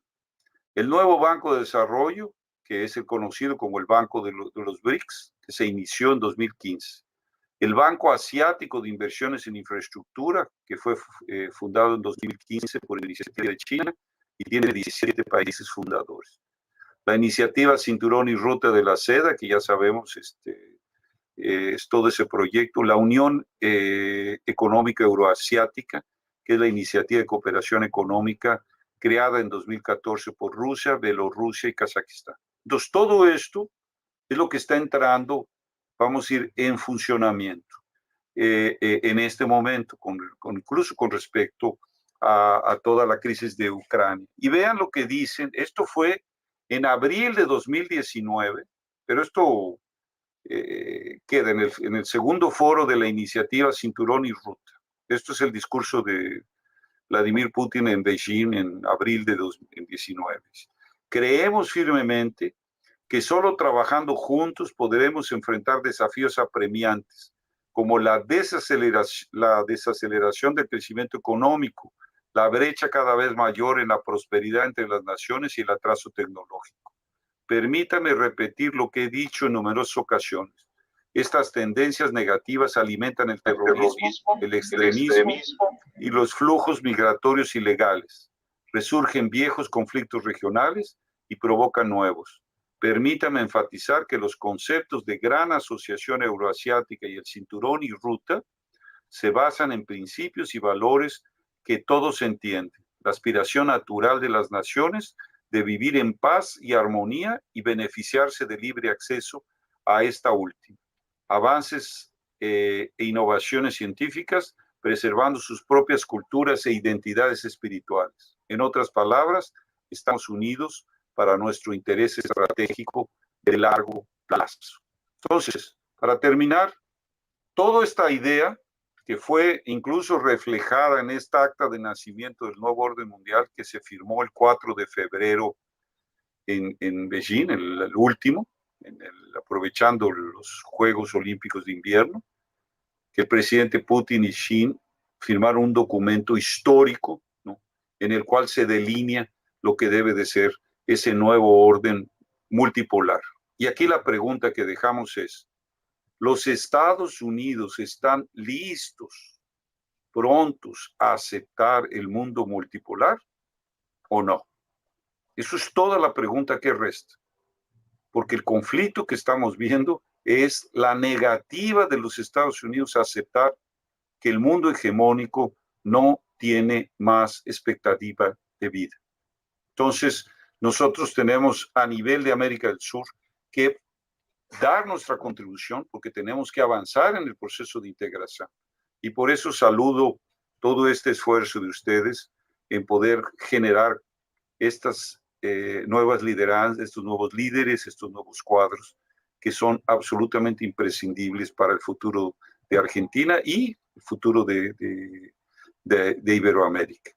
El nuevo Banco de Desarrollo, que es el conocido como el Banco de los BRICS, que se inició en 2015. El Banco Asiático de Inversiones en Infraestructura, que fue fundado en 2015 por iniciativa de China y tiene 17 países fundadores. La iniciativa Cinturón y Ruta de la Seda, que ya sabemos es todo ese proyecto. La Unión Económica Euroasiática, que es la iniciativa de cooperación económica creada en 2014 por Rusia, Bielorrusia y Kazajistán. Entonces, todo esto es lo que está entrando, vamos a ir en funcionamiento en este momento, incluso con respecto a toda la crisis de Ucrania. Y vean lo que dicen, esto fue en abril de 2019, pero esto queda en el segundo foro de la iniciativa Cinturón y Ruta. Esto es el discurso de Vladimir Putin en Beijing en abril de 2019. Creemos firmemente que solo trabajando juntos podremos enfrentar desafíos apremiantes, como la desaceleración del crecimiento económico, la brecha cada vez mayor en la prosperidad entre las naciones y el atraso tecnológico. Permítame repetir lo que he dicho en numerosas ocasiones. Estas tendencias negativas alimentan el terrorismo, el extremismo y los flujos migratorios ilegales. Resurgen viejos conflictos regionales y provocan nuevos. Permítame enfatizar que los conceptos de Gran Asociación Euroasiática y el Cinturón y Ruta se basan en principios y valores que todos entienden. La aspiración natural de las naciones de vivir en paz y armonía y beneficiarse de libre acceso a esta última. Avances e innovaciones científicas, preservando sus propias culturas e identidades espirituales. En otras palabras, estamos unidos para nuestro interés estratégico de largo plazo. Entonces, para terminar, toda esta idea que fue incluso reflejada en esta acta de nacimiento del nuevo orden mundial que se firmó el 4 de febrero en Beijing, el último, aprovechando los Juegos Olímpicos de Invierno, que el presidente Putin y Xi firmaron un documento histórico, ¿no?, en el cual se delinea lo que debe de ser ese nuevo orden multipolar. Y aquí la pregunta que dejamos es, ¿los Estados Unidos están listos, prontos a aceptar el mundo multipolar o no? Eso es toda la pregunta que resta, porque el conflicto que estamos viendo es la negativa de los Estados Unidos a aceptar que el mundo hegemónico no tiene más expectativa de vida. Entonces, nosotros tenemos a nivel de América del Sur que dar nuestra contribución porque tenemos que avanzar en el proceso de integración. Y por eso saludo todo este esfuerzo de ustedes en poder generar estas nuevas lideranzas, estos nuevos líderes, estos nuevos cuadros que son absolutamente imprescindibles para el futuro de Argentina y el futuro de Iberoamérica.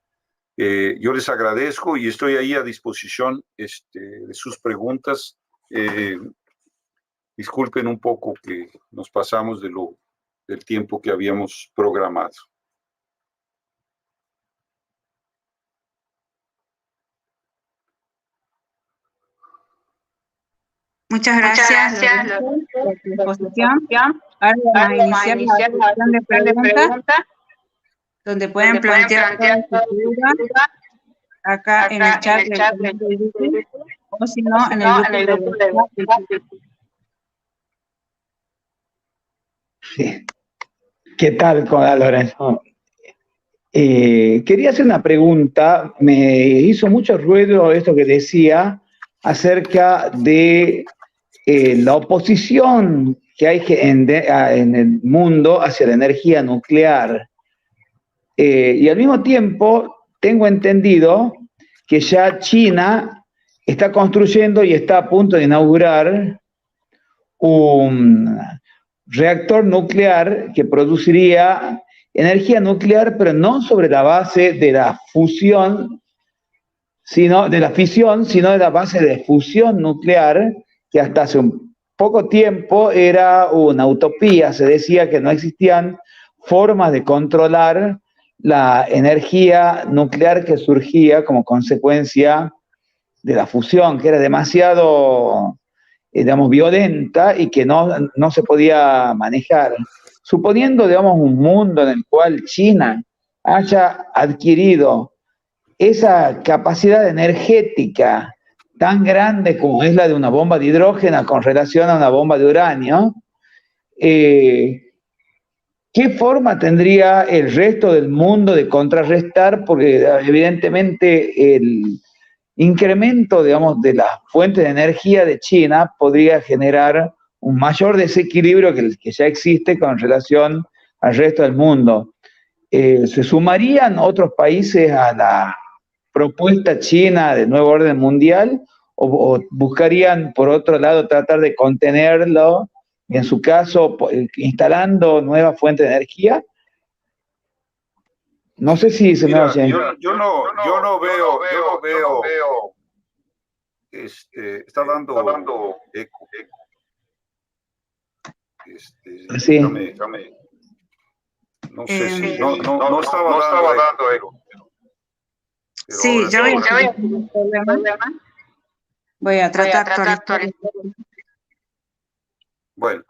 Yo les agradezco y estoy ahí a disposición de sus preguntas. Disculpen un poco que nos pasamos del tiempo que habíamos programado. Muchas gracias Lorenzo, por tu exposición. Ahora vamos a iniciar la sesión de preguntas, donde pueden plantear todas sus dudas acá en el chat de YouTube, o si no, en el grupo de WhatsApp. Sí. ¿Qué tal, Lorenzo? Quería hacer una pregunta. Me hizo mucho ruido esto que decía acerca de la oposición que hay en el mundo hacia la energía nuclear. Y al mismo tiempo tengo entendido que ya China está construyendo y está a punto de inaugurar un reactor nuclear que produciría energía nuclear, pero no sobre la base de la fusión, sino de la fisión, sino de la base de fusión nuclear, que hasta hace un poco tiempo era una utopía. Se decía que no existían formas de controlar la energía nuclear que surgía como consecuencia de la fusión, que era demasiado, digamos, violenta y que no se podía manejar. Suponiendo, digamos, un mundo en el cual China haya adquirido esa capacidad energética tan grande como es la de una bomba de hidrógeno con relación a una bomba de uranio, ¿qué forma tendría el resto del mundo de contrarrestar? Porque evidentemente el incremento, digamos, de las fuentes de energía de China podría generar un mayor desequilibrio que el que ya existe con relación al resto del mundo. ¿Se sumarían otros países a la propuesta china del nuevo orden mundial o buscarían, por otro lado, tratar de contenerlo y, en su caso, instalando nuevas fuentes de energía? No sé si se me oye. Yo no veo. Está dando eco. Sí. No sé si no estaba dando eco. Sí, ya voy a tratar de actualizar. Bueno,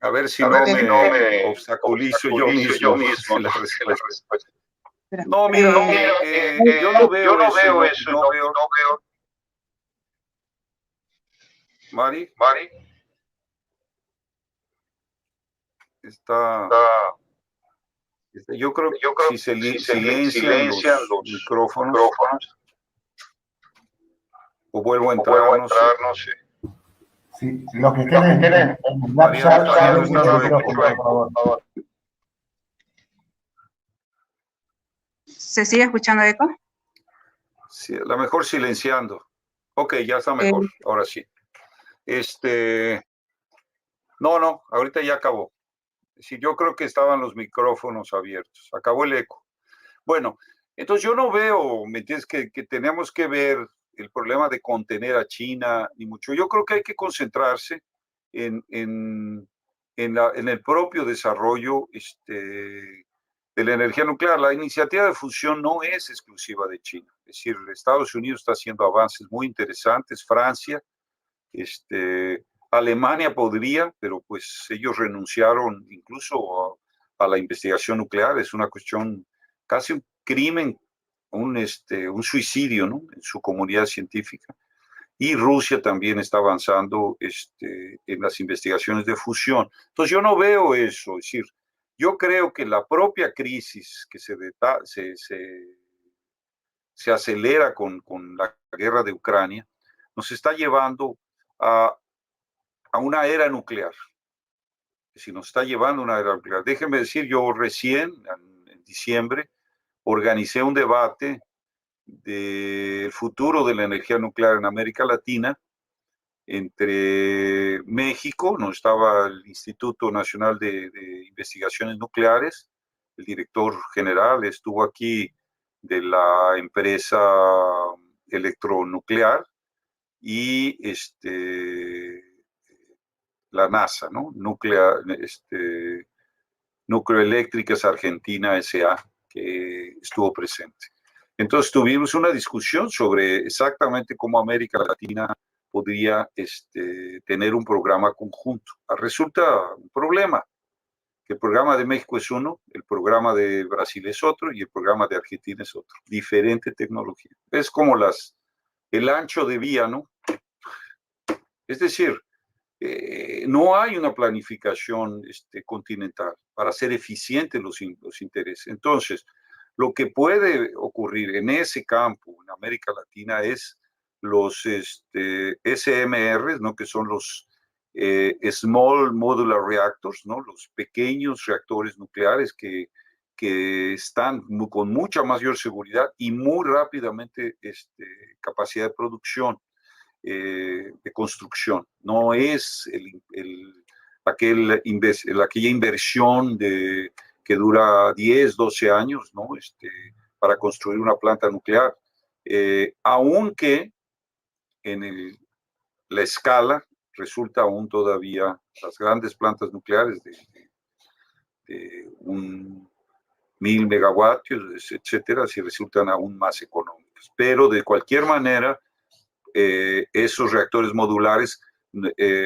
a ver si no me obstaculizo yo mismo en la respuesta. No, mira, yo no veo eso. No veo. Mari. Yo creo que si se silencian los micrófonos, o vuelvo a entrar, no sé. Sí, los que estén en Mariano, Snapchat, está dando eco. por favor. ¿Se sigue escuchando eco? Sí, a lo mejor silenciando. Ok, ya está mejor, ahora sí. No, ahorita ya acabó. Sí, yo creo que estaban los micrófonos abiertos. Acabó el eco. Bueno, entonces yo no veo, ¿me entiendes? Que tenemos que ver el problema de contener a China, ni mucho. Yo creo que hay que concentrarse en el propio desarrollo de la energía nuclear. La iniciativa de fusión no es exclusiva de China. Es decir, Estados Unidos está haciendo avances muy interesantes, Francia, Alemania podría, pero pues ellos renunciaron incluso a la investigación nuclear. Es una cuestión, casi un crimen, un suicidio, ¿no? En su comunidad científica. Y Rusia también está avanzando en las investigaciones de fusión. Entonces yo no veo eso. Es decir, yo creo que la propia crisis que se acelera con la guerra de Ucrania nos está llevando a una era nuclear. Si nos está llevando a una era nuclear. Déjenme decir, yo recién, en diciembre, organicé un debate del futuro de la energía nuclear en América Latina entre México, donde estaba el Instituto Nacional de Investigaciones Nucleares, el director general estuvo aquí de la empresa electronuclear y la NASA, ¿no? Nucleoeléctricas Argentina S.A., que estuvo presente. Entonces tuvimos una discusión sobre exactamente cómo América Latina podría tener un programa conjunto. Resulta un problema, que el programa de México es uno, el programa de Brasil es otro y el programa de Argentina es otro. Diferente tecnología. Es como el ancho de vía, ¿no? Es decir, no hay una planificación continental para hacer eficientes los intereses. Entonces, lo que puede ocurrir en ese campo, en América Latina, es los SMRs, ¿no? Que son los Small Modular Reactors, ¿no? Los pequeños reactores nucleares que están con mucha mayor seguridad y muy rápidamente capacidad de producción. De construcción, no es aquella inversión que dura 10, 12 años, ¿no? Para construir una planta nuclear, aunque en la escala resulta aún todavía las grandes plantas nucleares de 1000 megavatios, etcétera, si resultan aún más económicas. Pero de cualquier manera, esos reactores modulares,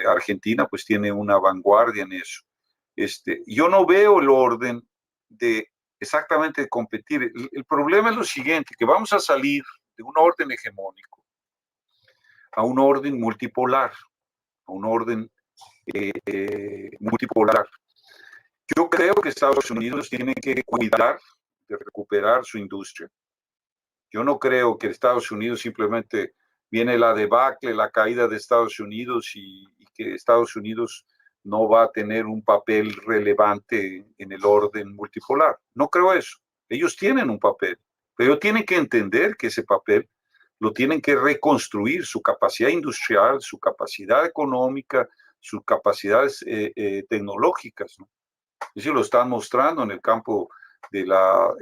Argentina pues tiene una vanguardia en eso. Yo no veo el orden de exactamente competir. El problema es lo siguiente, que vamos a salir de un orden hegemónico a un orden multipolar, a un orden multipolar. Yo creo que Estados Unidos tiene que cuidar de recuperar su industria. Yo no creo que Estados Unidos simplemente viene la debacle, la caída de Estados Unidos y que Estados Unidos no va a tener un papel relevante en el orden multipolar. No creo eso. Ellos tienen un papel, pero tienen que entender que ese papel lo tienen que reconstruir, su capacidad industrial, su capacidad económica, sus capacidades tecnológicas, ¿no? Eso lo están mostrando en el campo de la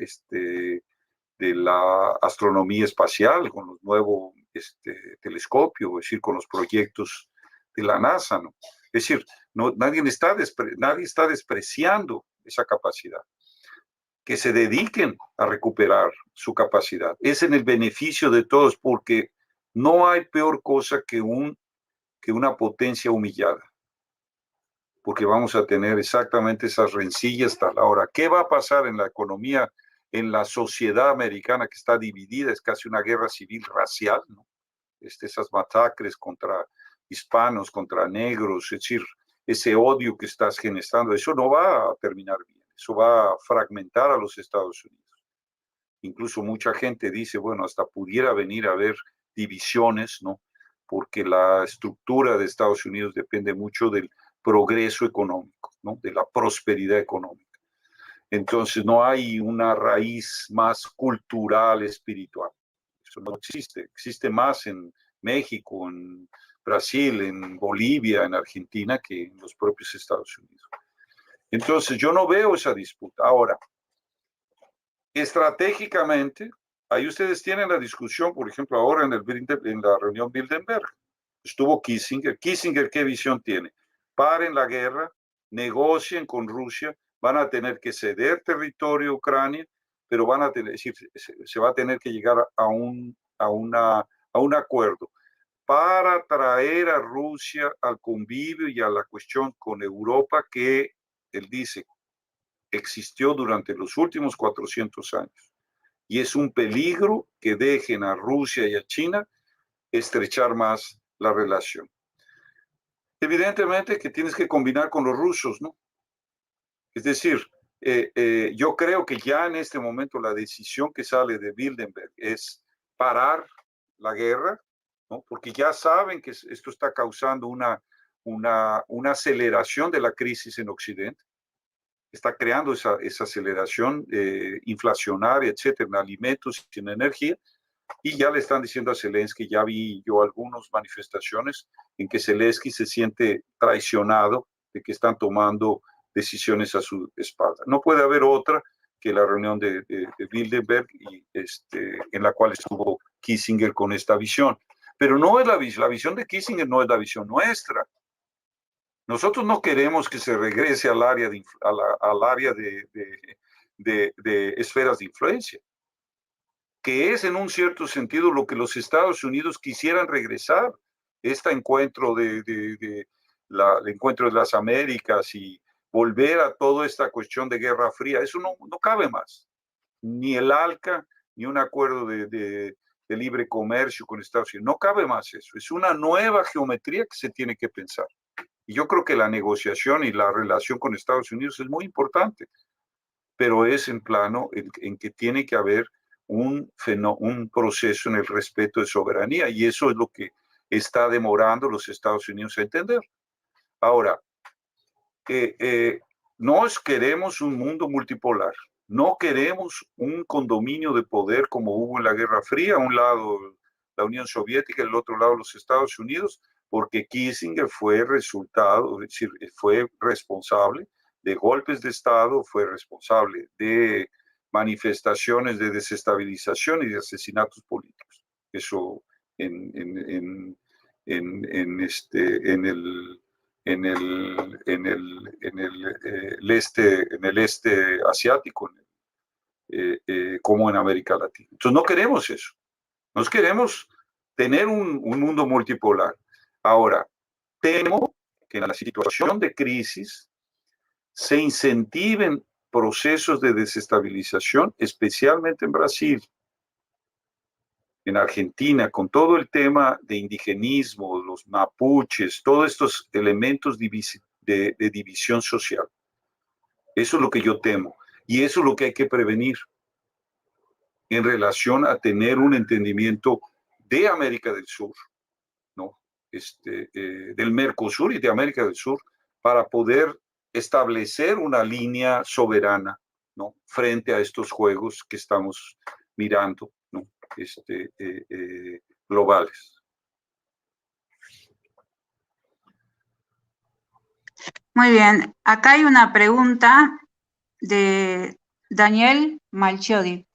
astronomía espacial, con los nuevos telescopios, es decir, con los proyectos de la NASA, ¿no? Es decir, nadie está despreciando esa capacidad. Que se dediquen a recuperar su capacidad. Es en el beneficio de todos, porque no hay peor cosa que una potencia humillada, porque vamos a tener exactamente esas rencillas hasta la hora. ¿Qué va a pasar en la economía, en la sociedad americana que está dividida? Es casi una guerra civil racial, ¿no? Esas masacres contra hispanos, contra negros, es decir, ese odio que estás generando, eso no va a terminar bien, eso va a fragmentar a los Estados Unidos. Incluso mucha gente dice, bueno, hasta pudiera venir a haber divisiones, ¿no? porque la estructura de Estados Unidos depende mucho del progreso económico, ¿no? De la prosperidad económica. Entonces no hay una raíz más cultural, espiritual. Eso no existe. Existe más en México, en Brasil, en Bolivia, en Argentina, que en los propios Estados Unidos. Entonces yo no veo esa disputa. Ahora, estratégicamente, ahí ustedes tienen la discusión, por ejemplo, ahora en la reunión Bilderberg. Estuvo Kissinger. Kissinger, ¿qué visión tiene? Paren la guerra, negocien con Rusia, van a tener que ceder territorio a Ucrania, pero van a tener, es decir, se va a tener que llegar a un acuerdo para traer a Rusia al convivio y a la cuestión con Europa que, él dice, existió durante los últimos 400 años. Y es un peligro que dejen a Rusia y a China estrechar más la relación. Evidentemente que tienes que combinar con los rusos, ¿no? Es decir, yo creo que ya en este momento la decisión que sale de Bilderberg es parar la guerra, ¿no? Porque ya saben que esto está causando una aceleración de la crisis en Occidente. Está creando esa aceleración inflacionaria, etcétera, en alimentos y en energía. Y ya le están diciendo a Zelensky, ya vi yo algunas manifestaciones en que Zelensky se siente traicionado de que están tomando decisiones a su espalda. No puede haber otra que la reunión de Bilderberg y en la cual estuvo Kissinger con esta visión. Pero no es la visión de Kissinger, no es la visión nuestra. Nosotros no queremos que se regrese al área de esferas de influencia, que es en un cierto sentido lo que los Estados Unidos quisieran regresar, este encuentro el encuentro de las Américas y volver a toda esta cuestión de Guerra Fría. Eso no cabe más. Ni el ALCA, ni un acuerdo de libre comercio con Estados Unidos. No cabe más eso. Es una nueva geometría que se tiene que pensar. Y yo creo que la negociación y la relación con Estados Unidos es muy importante, pero es en plano en que tiene que haber un proceso en el respeto de soberanía, y eso es lo que está demorando los Estados Unidos a entender. Ahora, no queremos un mundo multipolar, no queremos un condominio de poder como hubo en la Guerra Fría, a un lado la Unión Soviética, al otro lado los Estados Unidos, porque Kissinger fue resultado, es decir, fue responsable de golpes de Estado, fue responsable de manifestaciones de desestabilización y de asesinatos políticos. Eso en el este asiático, como en América Latina. Entonces no queremos eso. Nos queremos tener un mundo multipolar. Ahora, temo que en la situación de crisis se incentiven procesos de desestabilización, especialmente en Brasil, en Argentina, con todo el tema de indigenismo, los mapuches, todos estos elementos de división social. Eso es lo que yo temo, y eso es lo que hay que prevenir en relación a tener un entendimiento de América del Sur, ¿no? Del Mercosur y de América del Sur, para poder establecer una línea soberana, ¿no? Frente a estos juegos que estamos mirando, ¿no? Globales. Muy bien, acá hay una pregunta de Daniel Malchiodi.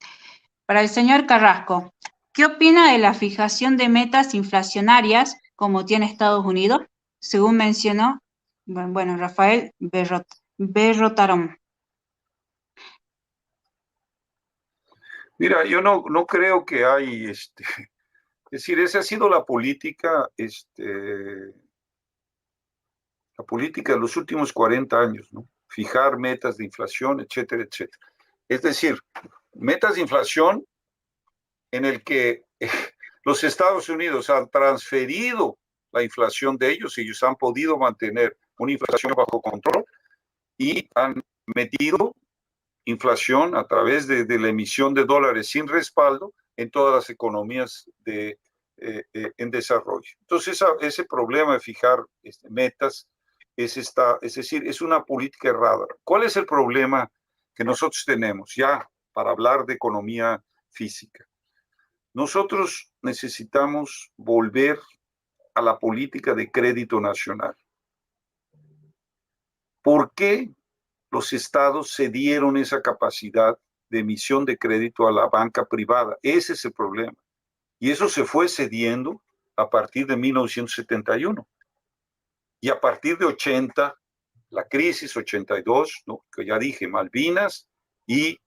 Para el señor Carrasco, ¿qué opina de la fijación de metas inflacionarias como tiene Estados Unidos? Según mencionó, bueno, Rafael Berrotarón. Mira, yo no creo que hay, es decir, esa ha sido la política de los últimos 40 años, ¿no? Fijar metas de inflación, etcétera, etcétera. Es decir, metas de inflación en el que los Estados Unidos han transferido la inflación de ellos han podido mantener una inflación bajo control y han metido inflación a través de la emisión de dólares sin respaldo en todas las economías de en desarrollo. Entonces, ese problema de fijar metas es decir, es una política errada. ¿Cuál es el problema que nosotros tenemos ya para hablar de economía física? Nosotros necesitamos volver a la política de crédito nacional. ¿Por qué los estados cedieron esa capacidad de emisión de crédito a la banca privada? Ese es el problema. Y eso se fue cediendo a partir de 1971. Y a partir de 80, la crisis 82, ¿no? Que ya dije, Malvinas y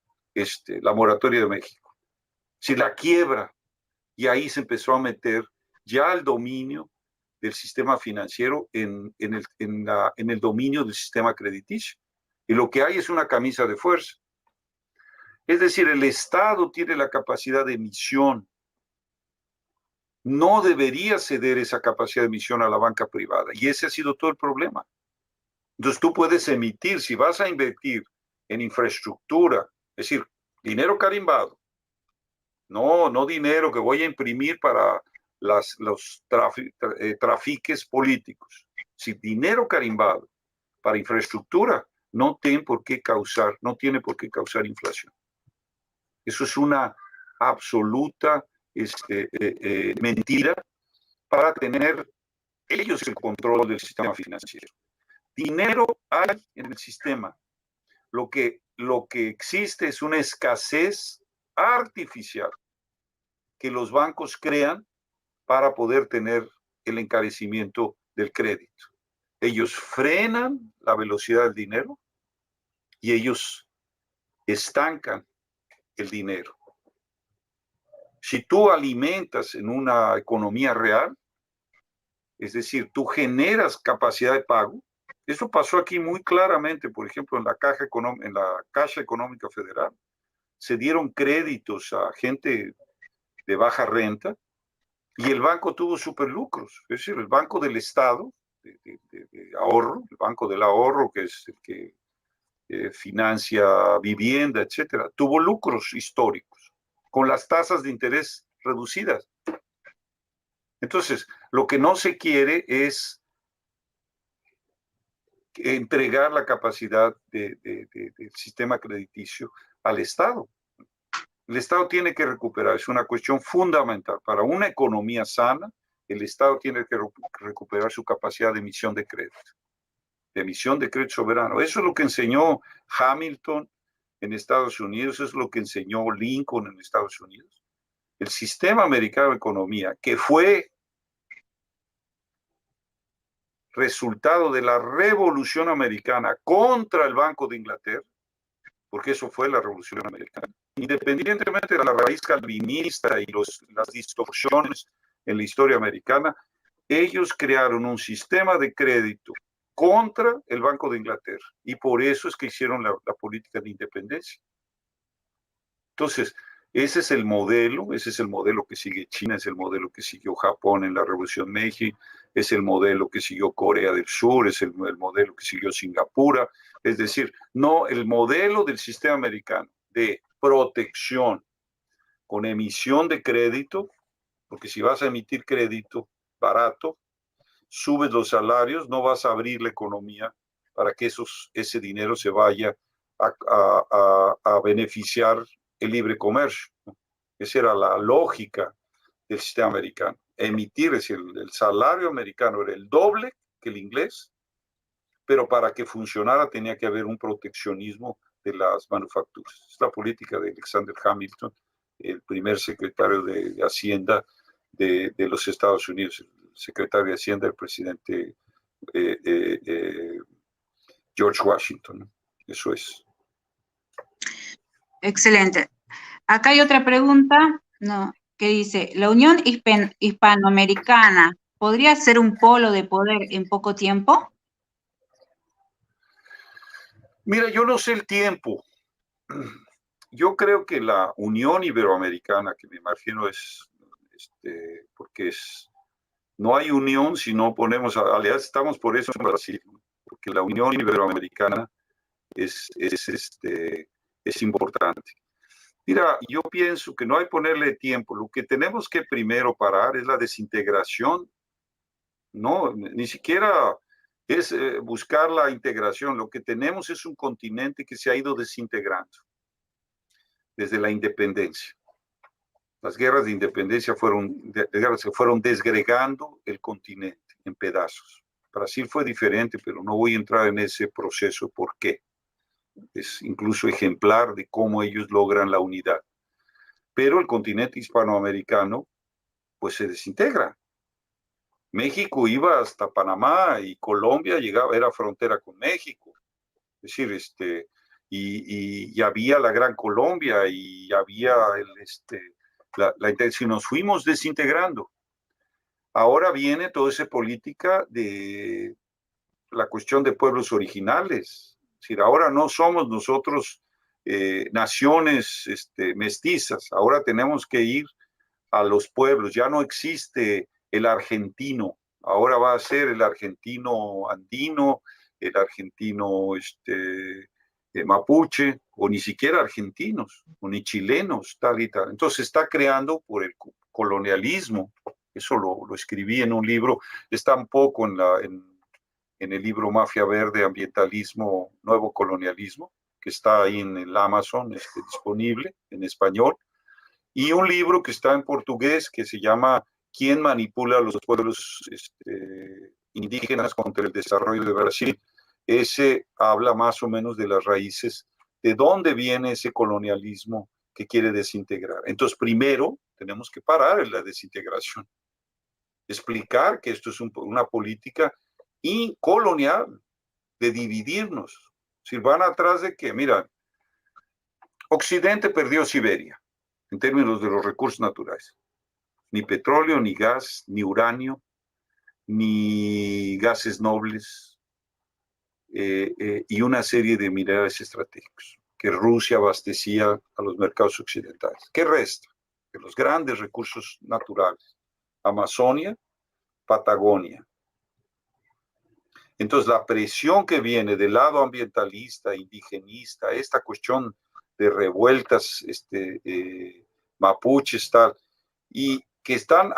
la moratoria de México. Si la quiebra, y ahí se empezó a meter ya el dominio del sistema financiero en el dominio del sistema crediticio. Y lo que hay es una camisa de fuerza. Es decir, el Estado tiene la capacidad de emisión. No debería ceder esa capacidad de emisión a la banca privada. Y ese ha sido todo el problema. Entonces tú puedes emitir, si vas a invertir en infraestructura, es decir, dinero carimbado, no dinero que voy a imprimir para los trafiques políticos. Si dinero carimbado para infraestructura no tiene por qué causar inflación. Eso es una absoluta mentira para tener ellos el control del sistema financiero. Dinero hay en el sistema. Lo que existe es una escasez artificial que los bancos crean para poder tener el encarecimiento del crédito. Ellos frenan la velocidad del dinero y ellos estancan el dinero. Si tú alimentas en una economía real, es decir, tú generas capacidad de pago, eso pasó aquí muy claramente, por ejemplo, en la Caixa Económica Federal. Se dieron créditos a gente de baja renta y el banco tuvo superlucros. Es decir, el Banco del Estado, de ahorro, el Banco del Ahorro, que es el que financia vivienda, etcétera, tuvo lucros históricos con las tasas de interés reducidas. Entonces, lo que no se quiere es entregar la capacidad del sistema crediticio al Estado. El Estado tiene que recuperar, es una cuestión fundamental. Para una economía sana, el Estado tiene que recuperar su capacidad de emisión de crédito soberano. Eso es lo que enseñó Hamilton en Estados Unidos, eso es lo que enseñó Lincoln en Estados Unidos. El sistema americano de economía, que fue resultado de la Revolución Americana contra el Banco de Inglaterra, porque eso fue la Revolución Americana, independientemente de la raíz calvinista y las distorsiones en la historia americana, ellos crearon un sistema de crédito contra el Banco de Inglaterra, y por eso es que hicieron la política de independencia. Entonces, ese es el modelo que sigue China, es el modelo que siguió Japón en la Revolución Meiji, es el modelo que siguió Corea del Sur, es el modelo que siguió Singapur. Es decir, no, el modelo del sistema americano de protección con emisión de crédito, porque si vas a emitir crédito barato, subes los salarios, no vas a abrir la economía para que ese dinero se vaya a beneficiar el libre comercio. Esa era la lógica del sistema americano. Emitir, es decir, el salario americano era el doble que el inglés, pero para que funcionara tenía que haber un proteccionismo de las manufacturas. Es la política de Alexander Hamilton, el primer secretario de Hacienda de los Estados Unidos, el secretario de Hacienda del presidente George Washington, ¿no? Eso es. Excelente. Acá hay otra pregunta, ¿no?, que dice, ¿la Unión Hispanoamericana podría ser un polo de poder en poco tiempo? Mira, yo no sé el tiempo. Yo creo que la Unión Iberoamericana, que me imagino es, porque no hay unión si no ponemos alianzas, estamos por eso en Brasil, porque la Unión Iberoamericana es importante. Mira, yo pienso que no hay que ponerle tiempo. Lo que tenemos que primero parar es la desintegración. No, ni siquiera es buscar la integración. Lo que tenemos es un continente que se ha ido desintegrando desde la independencia. Las guerras de independencia se fueron desgregando el continente en pedazos. Brasil fue diferente, pero no voy a entrar en ese proceso. ¿Por qué? Es incluso ejemplar de cómo ellos logran la unidad. Pero el continente hispanoamericano, pues se desintegra. México iba hasta Panamá y Colombia llegaba, era frontera con México. Es decir, y había la Gran Colombia y había si nos fuimos desintegrando. Ahora viene toda esa política de la cuestión de pueblos originales. Es decir, ahora no somos nosotros naciones mestizas, ahora tenemos que ir a los pueblos. Ya no existe el argentino, ahora va a ser el argentino andino, el argentino mapuche, o ni siquiera argentinos, o ni chilenos, tal y tal. Entonces está creando por el colonialismo. Eso lo escribí en un libro, está un poco en el libro Mafia Verde, Ambientalismo, Nuevo Colonialismo, que está ahí en el Amazon, disponible en español, y un libro que está en portugués que se llama ¿Quién manipula a los pueblos indígenas contra el desarrollo de Brasil? Ese habla más o menos de las raíces, de dónde viene ese colonialismo que quiere desintegrar. Entonces, primero, tenemos que parar en la desintegración. Explicar que esto es una política colonial de dividirnos. Si van atrás de que, mira, Occidente perdió Siberia en términos de los recursos naturales. Ni petróleo, ni gas, ni uranio, ni gases nobles, y una serie de minerales estratégicos que Rusia abastecía a los mercados occidentales. ¿Qué resta? De los grandes recursos naturales. Amazonia, Patagonia. Entonces, la presión que viene del lado ambientalista, indigenista, esta cuestión de revueltas mapuches, tal, y que están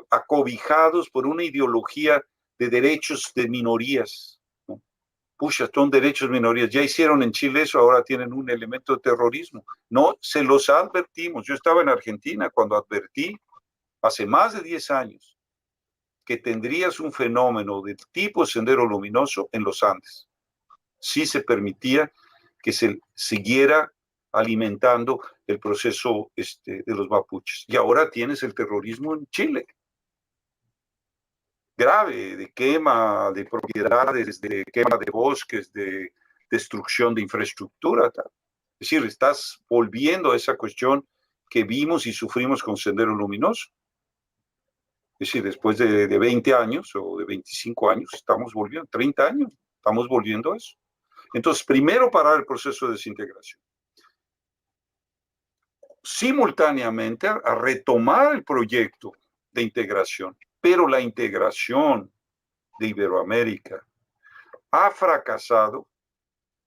acobijados por una ideología de derechos de minorías, ¿no? Pucha, son derechos de minorías. Ya hicieron en Chile eso, ahora tienen un elemento de terrorismo. No, se los advertimos. Yo estaba en Argentina cuando advertí, hace más de 10 años, que tendrías un fenómeno de tipo sendero luminoso en los Andes. Si se permitía que se siguiera alimentando el proceso de los mapuches. Y ahora tienes el terrorismo en Chile. Grave, de quema de propiedades, de quema de bosques, de destrucción de infraestructura. Tal. Es decir, estás volviendo a esa cuestión que vimos y sufrimos con Sendero Luminoso. Es decir, después de 20 años o de 25 años, estamos volviendo, 30 años, estamos volviendo a eso. Entonces, primero parar el proceso de desintegración. Simultáneamente a retomar el proyecto de integración, pero la integración de Iberoamérica ha fracasado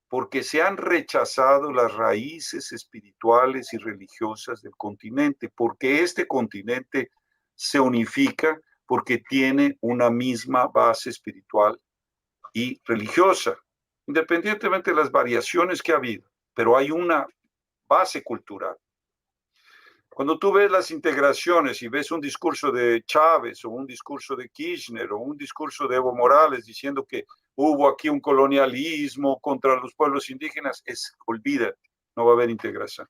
porque se han rechazado las raíces espirituales y religiosas del continente, porque este continente se unifica porque tiene una misma base espiritual y religiosa, independientemente de las variaciones que ha habido, pero hay una base cultural. Cuando tú ves las integraciones y ves un discurso de Chávez o un discurso de Kirchner o un discurso de Evo Morales diciendo que hubo aquí un colonialismo contra los pueblos indígenas, olvídate, no va a haber integración.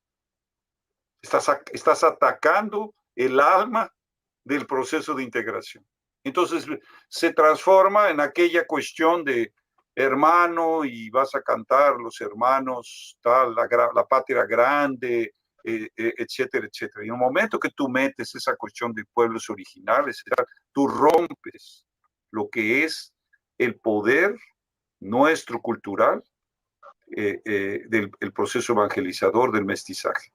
Estás atacando el alma del proceso de integración. Entonces se transforma en aquella cuestión de hermano y vas a cantar los hermanos, tal, la patria grande, etcétera, etcétera. Y en el momento que tú metes esa cuestión de pueblos originales, tú rompes lo que es el poder nuestro cultural del proceso evangelizador del mestizaje.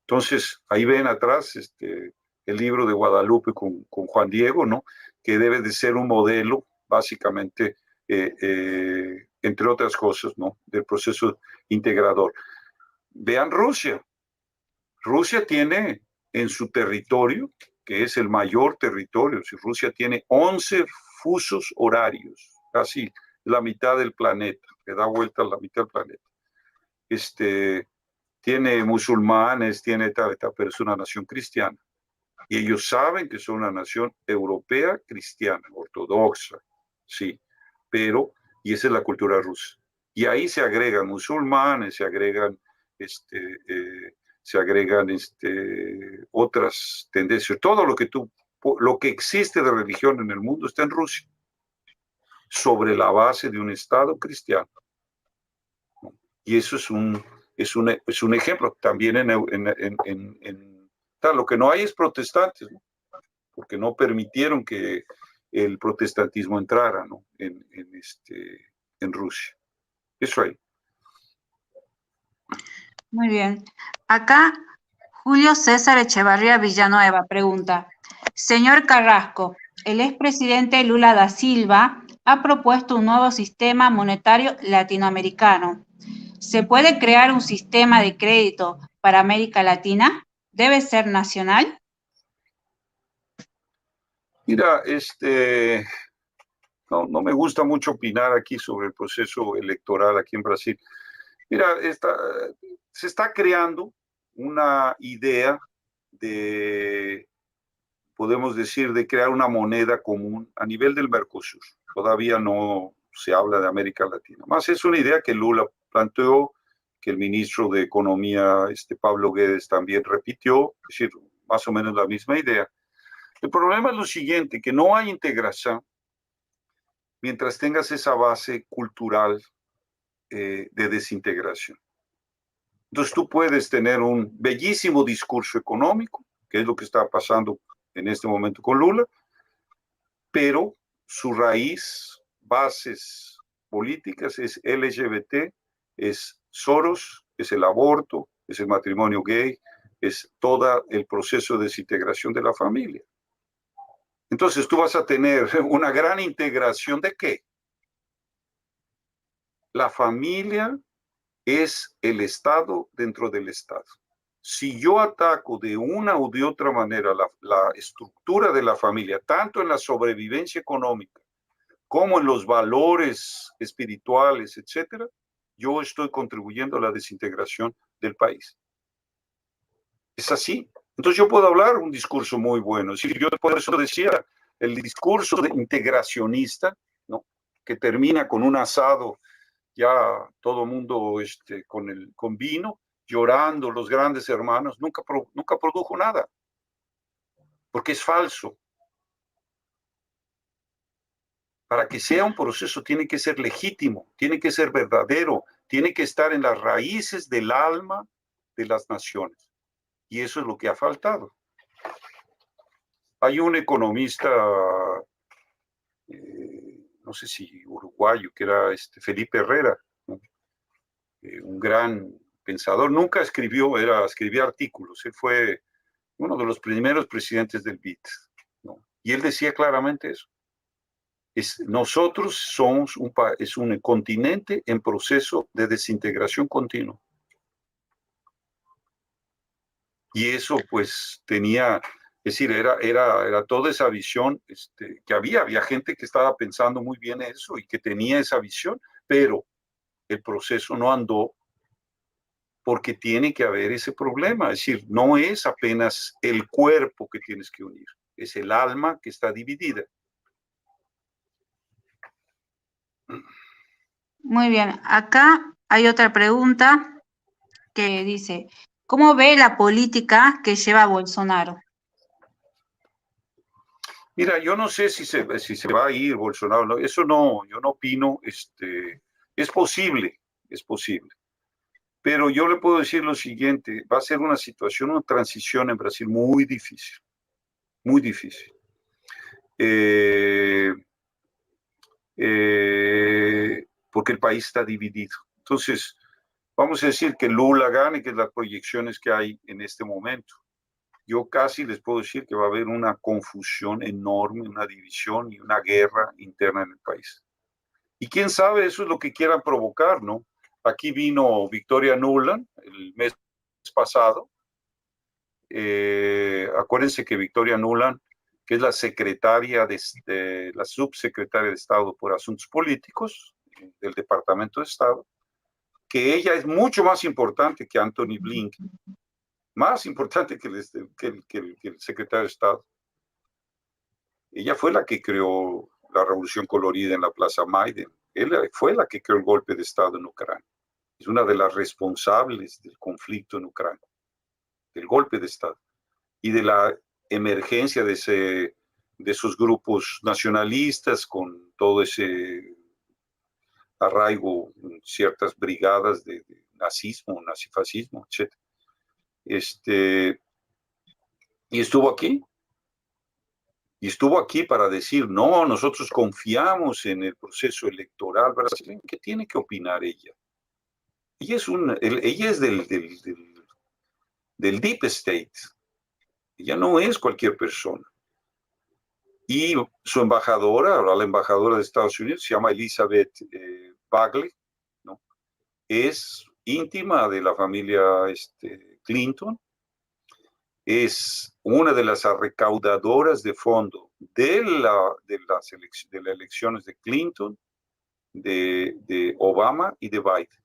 Entonces, ahí ven atrás el libro de Guadalupe con Juan Diego, ¿no? Que debe de ser un modelo, básicamente, entre otras cosas, ¿no? Del proceso integrador. Vean Rusia. Rusia tiene en su territorio, que es el mayor territorio, si Rusia tiene 11 fusos horarios, casi la mitad del planeta, que da vuelta a la mitad del planeta. Tiene musulmanes, tiene tal, pero es una nación cristiana. Y ellos saben que son una nación europea cristiana, ortodoxa, sí, pero, y esa es la cultura rusa. Y ahí se agregan musulmanes, se agregan otras tendencias. Todo lo que existe de religión en el mundo está en Rusia, sobre la base de un Estado cristiano. Y eso es un ejemplo. También lo que no hay es protestantes, ¿no? Porque no permitieron que el protestantismo entrara, ¿no? en Rusia. Eso hay. Muy bien. Acá Julio César Echevarría Villanueva pregunta, señor Carrasco, el expresidente Lula da Silva ha propuesto un nuevo sistema monetario latinoamericano. ¿Se puede crear un sistema de crédito para América Latina? ¿Debe ser nacional? Mira, no me gusta mucho opinar aquí sobre el proceso electoral aquí en Brasil. Mira, se está creando una idea podemos decir, de crear una moneda común a nivel del Mercosur. Todavía no se habla de América Latina. Más es una idea que Lula planteó, que el ministro de Economía, Pablo Guedes, también repitió, es decir, más o menos la misma idea. El problema es lo siguiente, que no hay integración mientras tengas esa base cultural de desintegración. Entonces tú puedes tener un bellísimo discurso económico, que es lo que está pasando en este momento con Lula, pero su raíz, bases políticas es LGBT, es Soros, es el aborto, es el matrimonio gay, es todo el proceso de desintegración de la familia. Entonces tú vas a tener una gran integración ¿de qué? La familia es el Estado dentro del Estado. Si yo ataco de una u de otra manera la estructura de la familia, tanto en la sobrevivencia económica como en los valores espirituales, etcétera, yo estoy contribuyendo a la desintegración del país. Es así. Entonces yo puedo hablar un discurso muy bueno. Si yo por eso decía, el discurso integracionista, ¿no? Que termina con un asado, ya todo mundo con vino, llorando los grandes hermanos, nunca produjo nada, porque es falso. Para que sea un proceso tiene que ser legítimo, tiene que ser verdadero, tiene que estar en las raíces del alma de las naciones. Y eso es lo que ha faltado. Hay un economista, no sé si uruguayo, que era Felipe Herrera, ¿no? Un gran pensador, nunca escribía artículos, él fue uno de los primeros presidentes del BID, ¿no? Y él decía claramente eso. Nosotros somos un continente en proceso de desintegración continua. Y eso pues tenía, es decir, era toda esa visión que había gente que estaba pensando muy bien eso y que tenía esa visión, pero el proceso no andó porque tiene que haber ese problema. Es decir, no es apenas el cuerpo que tienes que unir, es el alma que está dividida. Muy bien. Acá hay otra pregunta que dice, ¿cómo ve la política que lleva Bolsonaro? Mira, yo no sé si se va a ir Bolsonaro, no, eso no, yo no opino, es posible, pero yo le puedo decir lo siguiente, va a ser una transición en Brasil muy difícil, porque el país está dividido. Entonces, vamos a decir que Lula gane, que es las proyecciones que hay en este momento. Yo casi les puedo decir que va a haber una confusión enorme, una división y una guerra interna en el país. Y quién sabe, eso es lo que quieran provocar, ¿no? Aquí vino Victoria Nuland el mes pasado acuérdense que Victoria Nuland, que es la secretaria la subsecretaria de Estado por Asuntos Políticos del Departamento de Estado, que ella es mucho más importante que Anthony Blinken, más importante que el secretario de Estado. Ella fue la que creó la revolución colorida en la Plaza Maiden. Ella fue la que creó el golpe de Estado en Ucrania. Es una de las responsables del conflicto en Ucrania, del golpe de Estado y de la emergencia de esos grupos nacionalistas con todo ese arraigo en ciertas brigadas de nazismo, nazifascismo, etc. Y estuvo aquí. Y estuvo aquí para decir, no, nosotros confiamos en el proceso electoral brasileño. ¿Qué tiene que opinar ella? Ella es del Deep State. Ella no es cualquier persona. Y su embajadora, la embajadora de Estados Unidos, se llama Elizabeth Bagley, ¿no? Es íntima de la familia Clinton. Es una de las recaudadoras de fondo de las elecciones de Clinton, de Obama y de Biden.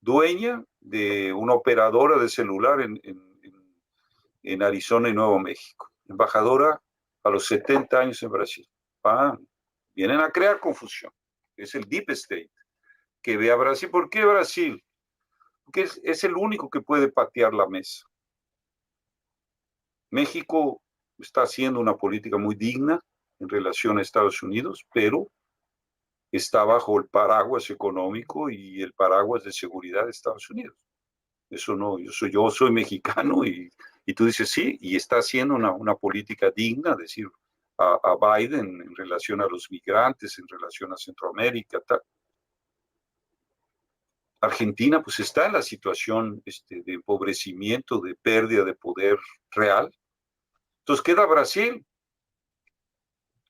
Dueña de una operadora de celular en Arizona y Nuevo México. Embajadora a los 70 años en Brasil. Vienen a crear confusión. Es el Deep State que ve a Brasil. ¿Por qué Brasil? Porque es el único que puede patear la mesa. México está haciendo una política muy digna en relación a Estados Unidos, pero está bajo el paraguas económico y el paraguas de seguridad de Estados Unidos. Eso no, yo soy mexicano y tú dices sí, y está haciendo una política digna, es decir, a Biden en relación a los migrantes, en relación a Centroamérica, tal. Argentina pues está en la situación de empobrecimiento, de pérdida de poder real. Entonces queda Brasil.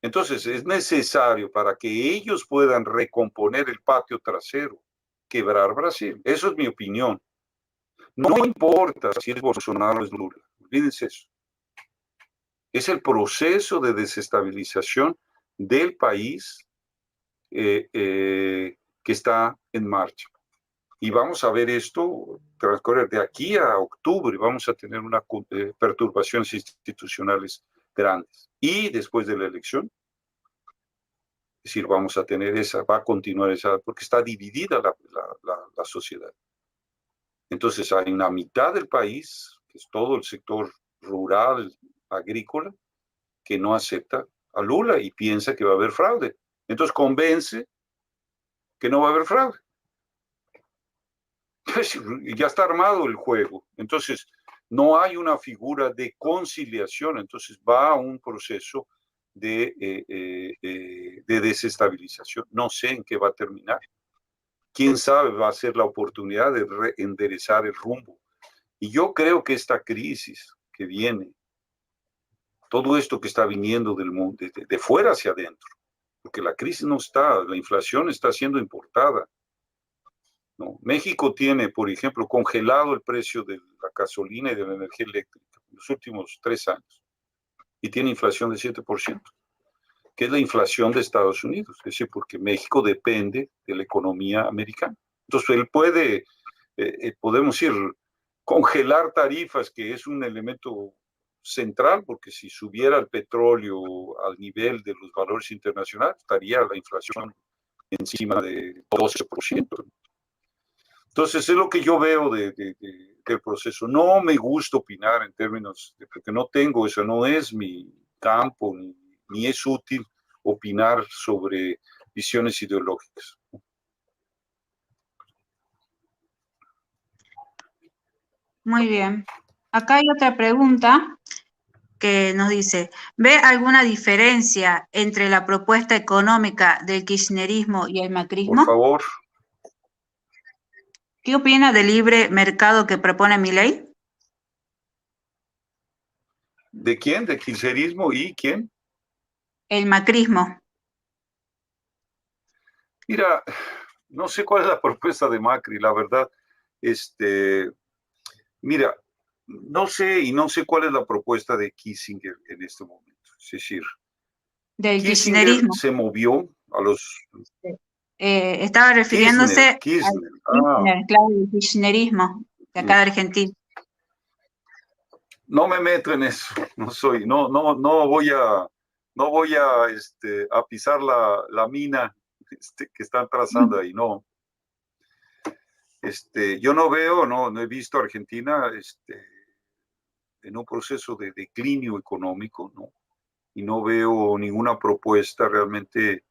Entonces es necesario para que ellos puedan recomponer el patio trasero, quebrar Brasil. Eso es mi opinión. No importa si es Bolsonaro o es Lula, olvídense eso. Es el proceso de desestabilización del país que está en marcha. Y vamos a ver esto transcurrir de aquí a octubre. Vamos a tener unas perturbaciones institucionales grandes. Y después de la elección, es decir, vamos a tener va a continuar esa, porque está dividida la sociedad. Entonces hay una mitad del país, que es todo el sector rural, agrícola, que no acepta a Lula y piensa que va a haber fraude. Entonces convence que no va a haber fraude. Ya está armado el juego. Entonces no hay una figura de conciliación. Entonces va a un proceso de desestabilización. No sé en qué va a terminar. Quién sabe, va a ser la oportunidad de reenderezar el rumbo. Y yo creo que esta crisis que viene, todo esto que está viniendo del mundo, de fuera hacia adentro, porque la crisis no está, la inflación está siendo importada. ¿No? México tiene, por ejemplo, congelado el precio de la gasolina y de la energía eléctrica en los últimos 3 años y tiene inflación de 7%, que es la inflación de Estados Unidos, es decir, porque México depende de la economía americana. Entonces, él puede, podemos decir, congelar tarifas, que es un elemento central, porque si subiera el petróleo al nivel de los valores internacionales, estaría la inflación encima de 12%. Entonces, es lo que yo veo del proceso. No me gusta opinar en términos, porque no tengo eso, no es mi campo, ni es útil opinar sobre visiones ideológicas. Muy bien. Acá hay otra pregunta que nos dice, ¿ve alguna diferencia entre la propuesta económica del kirchnerismo y el macrismo? Por favor. ¿Qué opina del libre mercado que propone Milei? ¿De quién? ¿De kirchnerismo y quién? El macrismo. Mira, no sé cuál es la propuesta de Macri, la verdad. Mira, no sé, y no sé cuál es la propuesta de Kissinger en este momento. Es decir, Del Kissinger kirchnerismo. se movió a los... Estaba refiriéndose al Kirchner. Kirchner, claro, el kirchnerismo de acá de Argentina. No me meto en eso, no voy a pisar la mina que están trazando ahí, no. Yo no he visto a Argentina en un proceso de declinio económico, ¿no? Y no veo ninguna propuesta realmente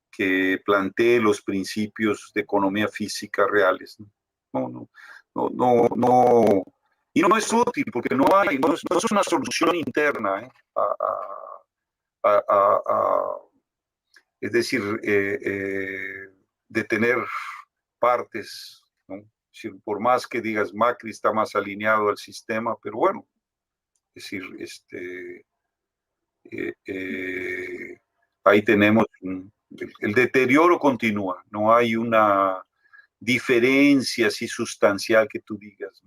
que plantee los principios de economía física reales, ¿no? No. Y no es útil porque no es una solución interna, es decir, de tener partes, ¿no? Es decir, por más que digas Macri está más alineado al sistema, pero bueno, es decir, ahí tenemos el deterioro continúa, no hay una diferencia así sustancial que tú digas.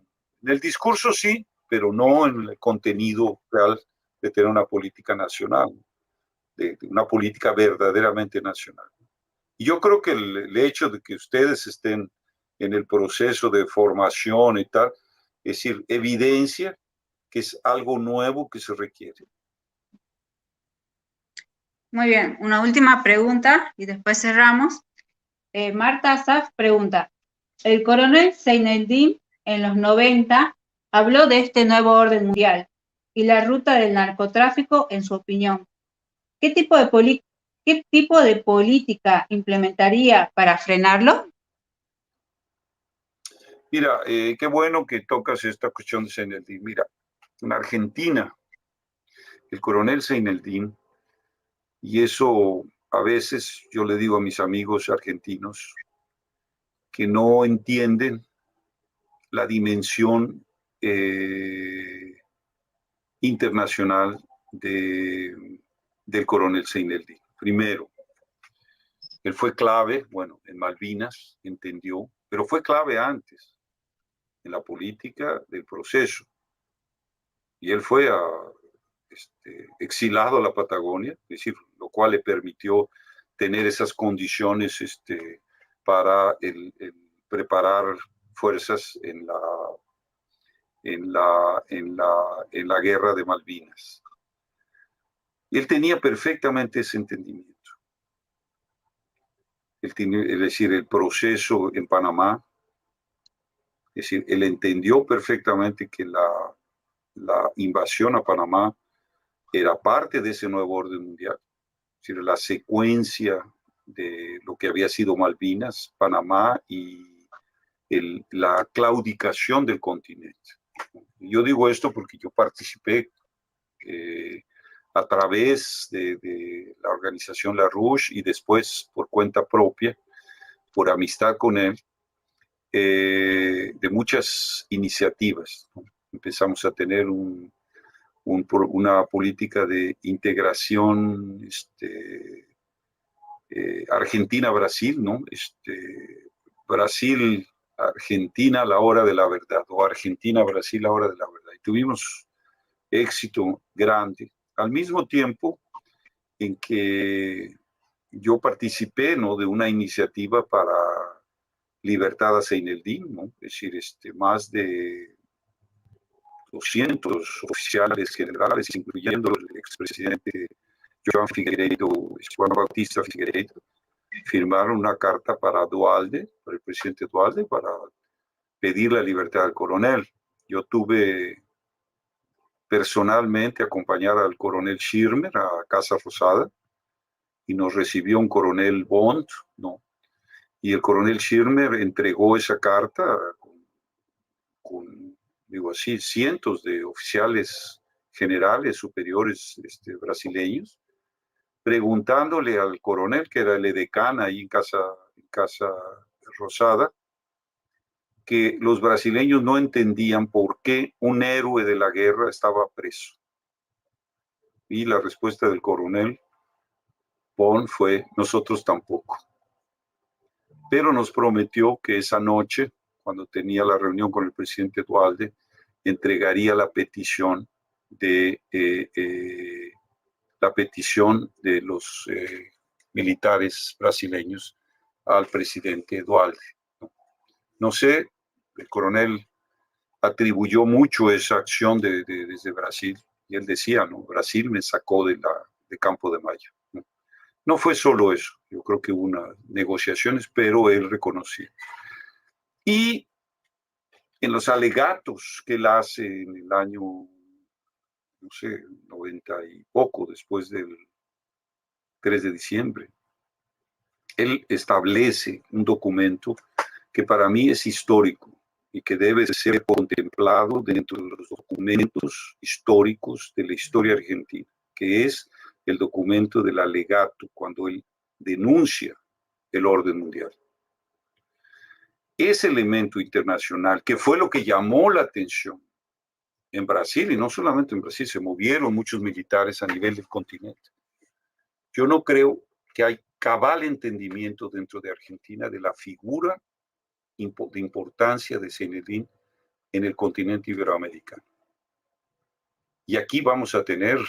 En el discurso sí, pero no en el contenido real de tener una política nacional, de una política verdaderamente nacional. Y yo creo que el hecho de que ustedes estén en el proceso de formación y tal, es decir, evidencia que es algo nuevo que se requiere. Muy bien, una última pregunta y después cerramos. Marta Asaf pregunta, el coronel Seineldin en los 90 habló de este nuevo orden mundial y la ruta del narcotráfico en su opinión. ¿Qué tipo de política implementaría para frenarlo? Mira, qué bueno que tocas esta cuestión de Seineldin. Mira, en Argentina, el coronel Seineldin, y eso a veces yo le digo a mis amigos argentinos que no entienden la dimensión internacional del coronel Seineldin. Primero, él fue clave, bueno, en Malvinas, entendió, pero fue clave antes, en la política del proceso. Y él fue exilado a la Patagonia, es decir, lo cual le permitió tener esas condiciones para el preparar fuerzas en la guerra de Malvinas. Y él tenía perfectamente ese entendimiento. Es decir, el proceso en Panamá, es decir, él entendió perfectamente que la invasión a Panamá era parte de ese nuevo orden mundial. Es decir, la secuencia de lo que había sido Malvinas, Panamá y la claudicación del continente. Yo digo esto porque yo participé a través de la organización La Rouge y después por cuenta propia, por amistad con él, de muchas iniciativas, ¿no? Empezamos a tener una política de integración Argentina-Brasil, ¿no? Brasil-Argentina a la hora de la verdad, o Argentina-Brasil a la hora de la verdad. Y tuvimos éxito grande. Al mismo tiempo en que yo participé, ¿no?, de una iniciativa para libertad a Seineldin, ¿no? Es decir, más de 200 oficiales generales, incluyendo el expresidente Juan Bautista Figueiredo, firmaron una carta para Duhalde, para el presidente Duhalde, para pedir la libertad del coronel. Yo tuve personalmente acompañar al coronel Schirmer a Casa Rosada y nos recibió un coronel Bond, ¿no? Y el coronel Schirmer entregó esa carta con digo así, cientos de oficiales generales superiores brasileños, preguntándole al coronel, que era el edecán ahí en Casa Rosada, que los brasileños no entendían por qué un héroe de la guerra estaba preso. Y la respuesta del coronel Bon fue: nosotros tampoco. Pero nos prometió que esa noche, cuando tenía la reunión con el presidente Duhalde, entregaría la petición de los militares brasileños al presidente Dualde. No sé, el coronel atribuyó mucho esa acción desde Brasil, y él decía, ¿no? Brasil me sacó de Campo de Mayo. No fue solo eso, yo creo que hubo unas negociaciones, pero él reconocía. Y en los alegatos que él hace en el año, no sé, 90 y poco, después del 3 de diciembre, él establece un documento que para mí es histórico y que debe ser contemplado dentro de los documentos históricos de la historia argentina, que es el documento del alegato, cuando él denuncia el orden mundial. Ese elemento internacional, que fue lo que llamó la atención en Brasil, y no solamente en Brasil, se movieron muchos militares a nivel del continente. Yo no creo que hay cabal entendimiento dentro de Argentina de la figura de importancia de Zinedine en el continente iberoamericano. Y aquí vamos a tener,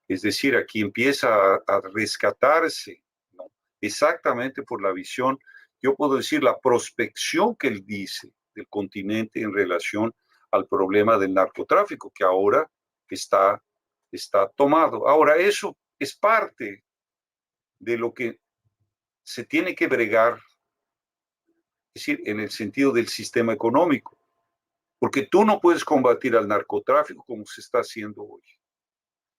es decir, aquí empieza a rescatarse, ¿no? Exactamente por la visión, yo puedo decir, la prospección que él dice del continente en relación al problema del narcotráfico, que ahora está tomado. Ahora, eso es parte de lo que se tiene que bregar, es decir, en el sentido del sistema económico, porque tú no puedes combatir al narcotráfico como se está haciendo hoy,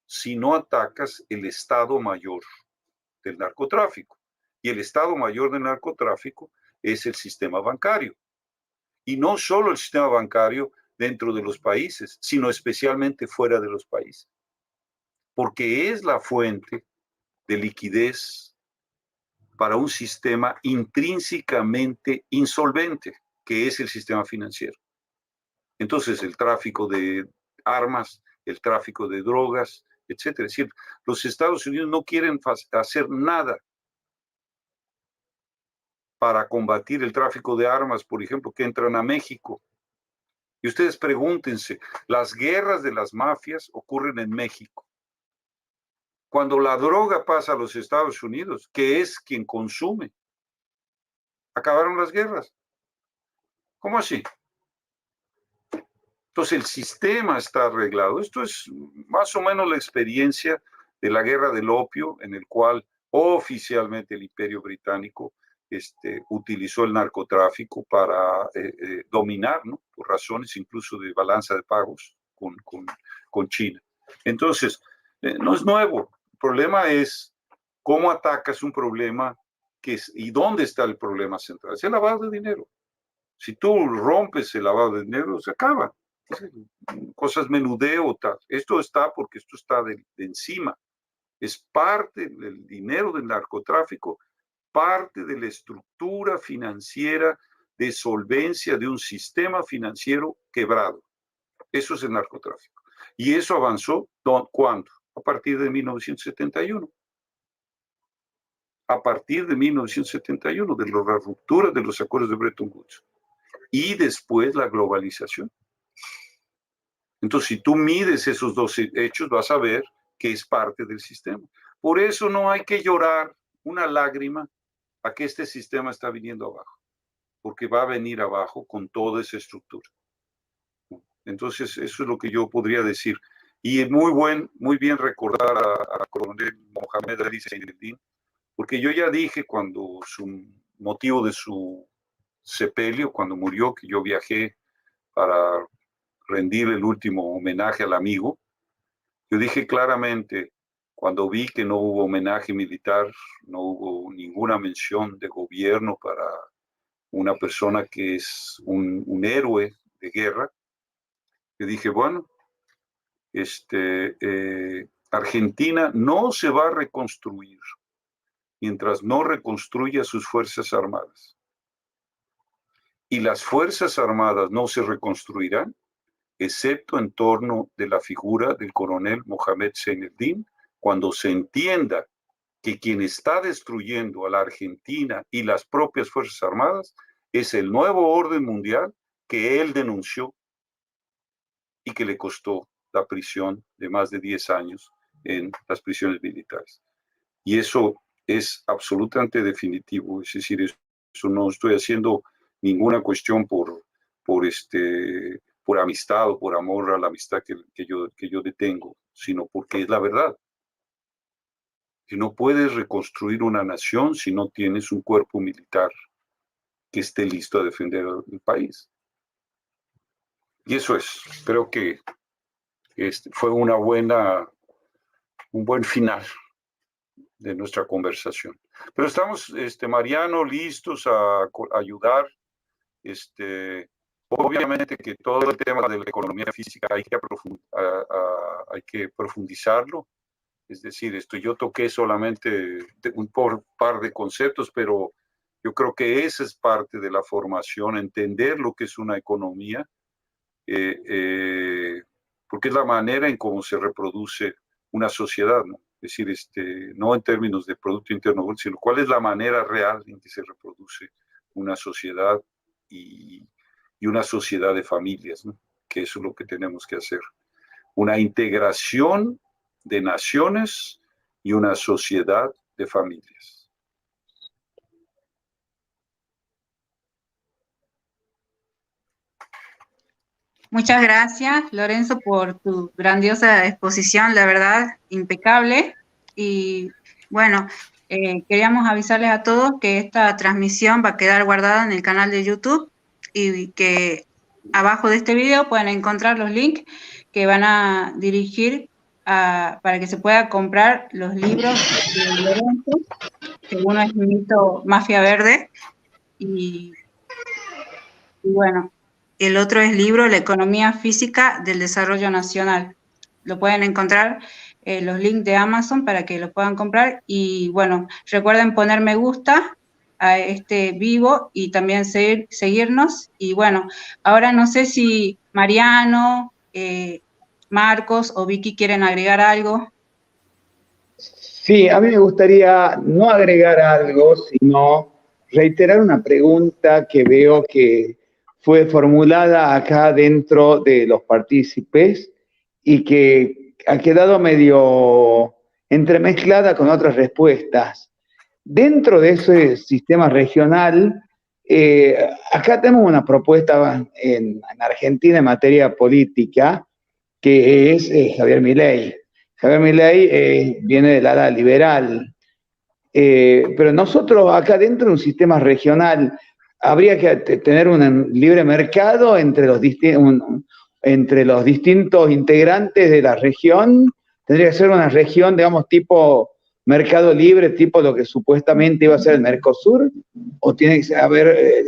si no atacas el Estado Mayor del narcotráfico. Y el Estado Mayor del narcotráfico es el sistema bancario. Y no solo el sistema bancario dentro de los países, sino especialmente fuera de los países. Porque es la fuente de liquidez para un sistema intrínsecamente insolvente, que es el sistema financiero. Entonces, el tráfico de armas, el tráfico de drogas, etcétera. Es decir, los Estados Unidos no quieren hacer nada para combatir el tráfico de armas, por ejemplo, que entran a México. Y ustedes pregúntense, las guerras de las mafias ocurren en México. Cuando la droga pasa a los Estados Unidos, que es quien consume, acabaron las guerras. ¿Cómo así? Entonces el sistema está arreglado. Esto es más o menos la experiencia de la guerra del opio, en el cual oficialmente el Imperio Británico utilizó el narcotráfico para dominar, ¿no? Por razones incluso de balanza de pagos con China. Entonces, no es nuevo. El problema es cómo atacas un problema y dónde está el problema central. Es el lavado de dinero. Si tú rompes el lavado de dinero, se acaba. Cosas menudeo, tal. Esto está porque esto está de encima. Es parte del dinero del narcotráfico, parte de la estructura financiera de solvencia de un sistema financiero quebrado. Eso es el narcotráfico. Y eso avanzó, ¿cuándo? A partir de 1971. A partir de 1971, de la ruptura de los acuerdos de Bretton Woods. Y después la globalización. Entonces, si tú mides esos dos hechos, vas a ver que es parte del sistema. Por eso no hay que llorar una lágrima a que este sistema está viniendo abajo, porque va a venir abajo con toda esa estructura. Entonces, eso es lo que yo podría decir. Y es muy bien recordar a coronel Mohamed Ali Zinedine, porque yo ya dije cuando motivo de su sepelio, cuando murió, que yo viajé para rendir el último homenaje al amigo, yo dije claramente, cuando vi que no hubo homenaje militar, no hubo ninguna mención de gobierno para una persona que es un héroe de guerra, yo dije, bueno, Argentina no se va a reconstruir mientras no reconstruya sus Fuerzas Armadas. Y las Fuerzas Armadas no se reconstruirán excepto en torno de la figura del coronel Mohamed Zinedine, cuando se entienda que quien está destruyendo a la Argentina y las propias Fuerzas Armadas es el nuevo orden mundial que él denunció y que le costó la prisión de más de 10 años en las prisiones militares. Y eso es absolutamente definitivo, es decir, eso no estoy haciendo ninguna cuestión por amistad o por amor a la amistad que yo detengo, sino porque es la verdad. Que no puedes reconstruir una nación si no tienes un cuerpo militar que esté listo a defender el país. Y eso es, creo que fue un buen final de nuestra conversación. Pero estamos, Mariano, listos a ayudar. Obviamente que todo el tema de la economía física hay que profundizarlo. Es decir, yo toqué solamente un par de conceptos, pero yo creo que esa es parte de la formación, entender lo que es una economía, porque es la manera en cómo se reproduce una sociedad, ¿no? Es decir, no en términos de Producto Interno Bruto, sino cuál es la manera real en que se reproduce una sociedad y una sociedad de familias, ¿no? Que eso es lo que tenemos que hacer. Una integración de naciones y una sociedad de familias. Muchas gracias, Lorenzo, por tu grandiosa exposición, la verdad, impecable. Y bueno, queríamos avisarles a todos que esta transmisión va a quedar guardada en el canal de YouTube y que abajo de este video pueden encontrar los links que van a dirigir para que se pueda comprar los libros de Lorenzo, que uno es Mito Mafia Verde y bueno, el otro es libro La economía física del desarrollo nacional. Lo pueden encontrar los links de Amazon para que lo puedan comprar. Y bueno, recuerden poner me gusta a este vivo y también seguirnos. Y bueno, ahora no sé si Mariano, Marcos o Vicky quieren agregar algo. Sí, a mí me gustaría no agregar algo, sino reiterar una pregunta que veo que fue formulada acá dentro de los partícipes y que ha quedado medio entremezclada con otras respuestas. Dentro de ese sistema regional, acá tenemos una propuesta en Argentina en materia política, que es Javier Milei. Javier Milei viene del ala liberal, pero nosotros acá dentro de un sistema regional habría que tener un libre mercado entre los distintos integrantes de la región. Tendría que ser una región, digamos, tipo mercado libre, tipo lo que supuestamente iba a ser el Mercosur, o tiene que haber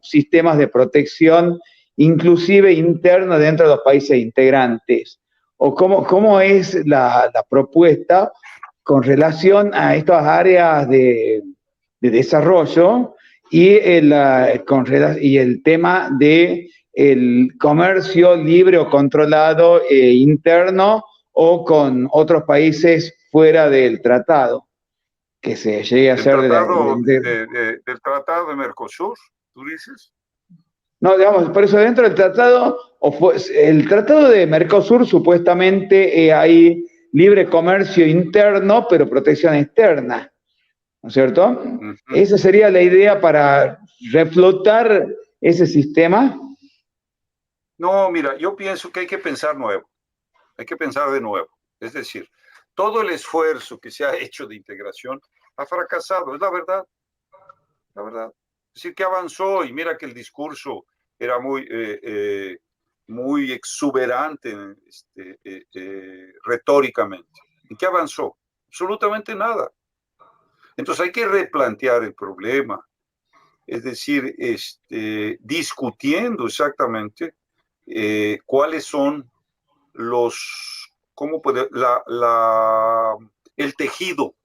sistemas de protección inclusive interno dentro de los países integrantes. ¿O cómo es la propuesta con relación a estas áreas de desarrollo y el tema de el comercio libre o controlado interno o con otros países fuera del tratado, que se llegue a hacer del tratado de Mercosur, ¿tú dices? No, digamos, por eso dentro del tratado, el tratado de Mercosur supuestamente hay libre comercio interno, pero protección externa, ¿no es cierto? Uh-huh. Esa sería la idea para reflotar ese sistema. No, mira, yo pienso que hay que pensar nuevo, hay que pensar de nuevo. Es decir, todo el esfuerzo que se ha hecho de integración ha fracasado, es la verdad, la verdad. Es decir, que avanzó y mira que el discurso era muy exuberante retóricamente. ¿En qué avanzó? Absolutamente nada. Entonces hay que replantear el problema, es decir, discutiendo exactamente cuáles son el tejido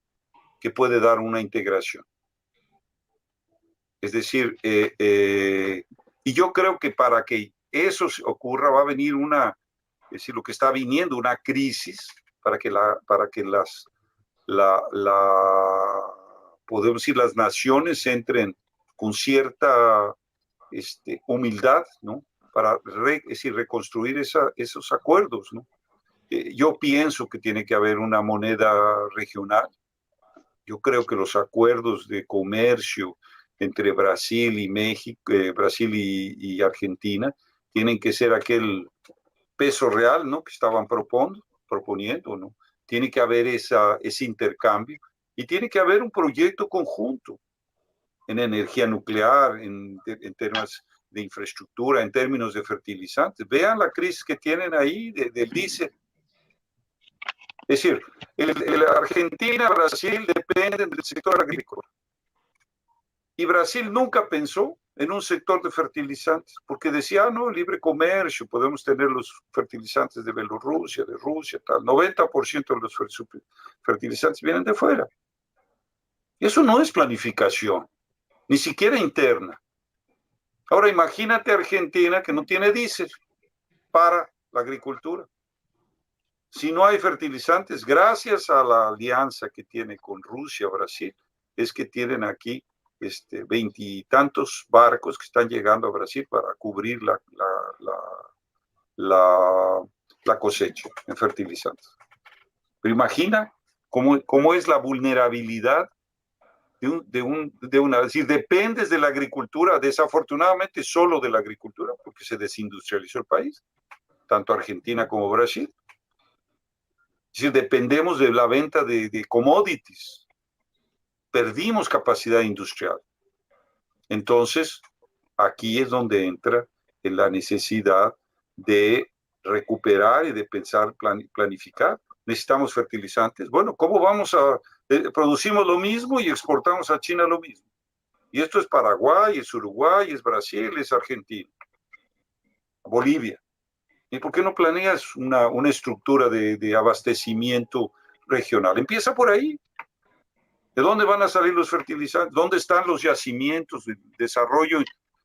que puede dar una integración. Es decir, y yo creo que para que eso ocurra va a venir es decir, lo que está viniendo, una crisis, para que podemos decir, las naciones entren con cierta humildad, ¿no? para es decir, reconstruir esos acuerdos, ¿no? Yo pienso que tiene que haber una moneda regional. Yo creo que los acuerdos de comercio entre Brasil y México, Brasil y Argentina, tienen que ser aquel peso real, ¿no?, que estaban proponiendo, ¿no? Tiene que haber ese intercambio y tiene que haber un proyecto conjunto en energía nuclear, en temas de infraestructura, en términos de fertilizantes. Vean la crisis que tienen ahí del diésel. Es decir, Argentina, Brasil dependen del sector agrícola. Y Brasil nunca pensó en un sector de fertilizantes, porque decía, no, libre comercio, podemos tener los fertilizantes de Bielorrusia, de Rusia, tal. 90% de los fertilizantes vienen de fuera. Y eso no es planificación, ni siquiera interna. Ahora imagínate Argentina que no tiene diésel para la agricultura. Si no hay fertilizantes, gracias a la alianza que tiene con Rusia, Brasil, es que tienen aquí 20 y tantos barcos que están llegando a Brasil para cubrir la cosecha en fertilizantes. Pero imagina cómo es la vulnerabilidad de una, es decir, dependes de la agricultura, desafortunadamente solo de la agricultura, porque se desindustrializó el país, tanto Argentina como Brasil. Es decir, dependemos de la venta de commodities. Perdimos capacidad industrial. Entonces, aquí es donde entra en la necesidad de recuperar y de pensar, planificar. Necesitamos fertilizantes. Bueno, ¿cómo vamos a...? Producimos lo mismo y exportamos a China lo mismo. Y esto es Paraguay, es Uruguay, es Brasil, es Argentina, Bolivia. ¿Y por qué no planeas una estructura de abastecimiento regional? Empieza por ahí. ¿De dónde van a salir los fertilizantes? ¿Dónde están los yacimientos de desarrollo?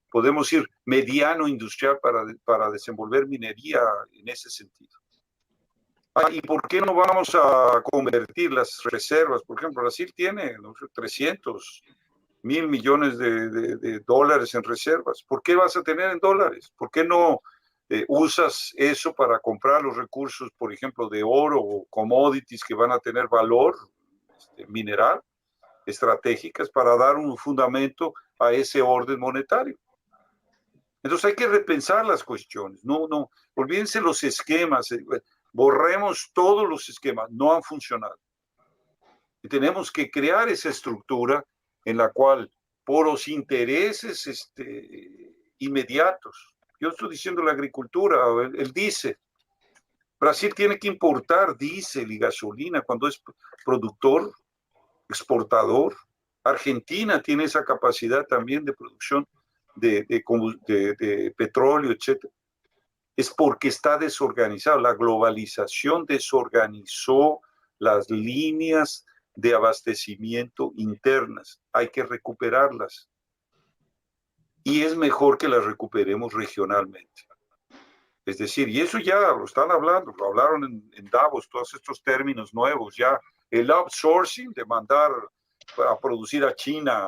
Podemos ir mediano industrial para desenvolver minería en ese sentido. ¿Y por qué no vamos a convertir las reservas? Por ejemplo, Brasil tiene 300 mil millones de dólares en reservas. ¿Por qué vas a tener en dólares? ¿Por qué no usas eso para comprar los recursos, por ejemplo, de oro o commodities que van a tener valor mineral, estratégicas, para dar un fundamento a ese orden monetario? Entonces hay que repensar las cuestiones. No, olvídense los esquemas. Borremos todos los esquemas. No han funcionado. Y tenemos que crear esa estructura en la cual, por los intereses inmediatos, yo estoy diciendo la agricultura, el diésel. Brasil tiene que importar diésel y gasolina cuando es productor, exportador. Argentina tiene esa capacidad también de producción de petróleo, etc. Es porque está desorganizado. La globalización desorganizó las líneas de abastecimiento internas. Hay que recuperarlas. Y es mejor que las recuperemos regionalmente. Es decir, y eso ya lo están hablando, lo hablaron en Davos, todos estos términos nuevos, ya el outsourcing de mandar a producir a China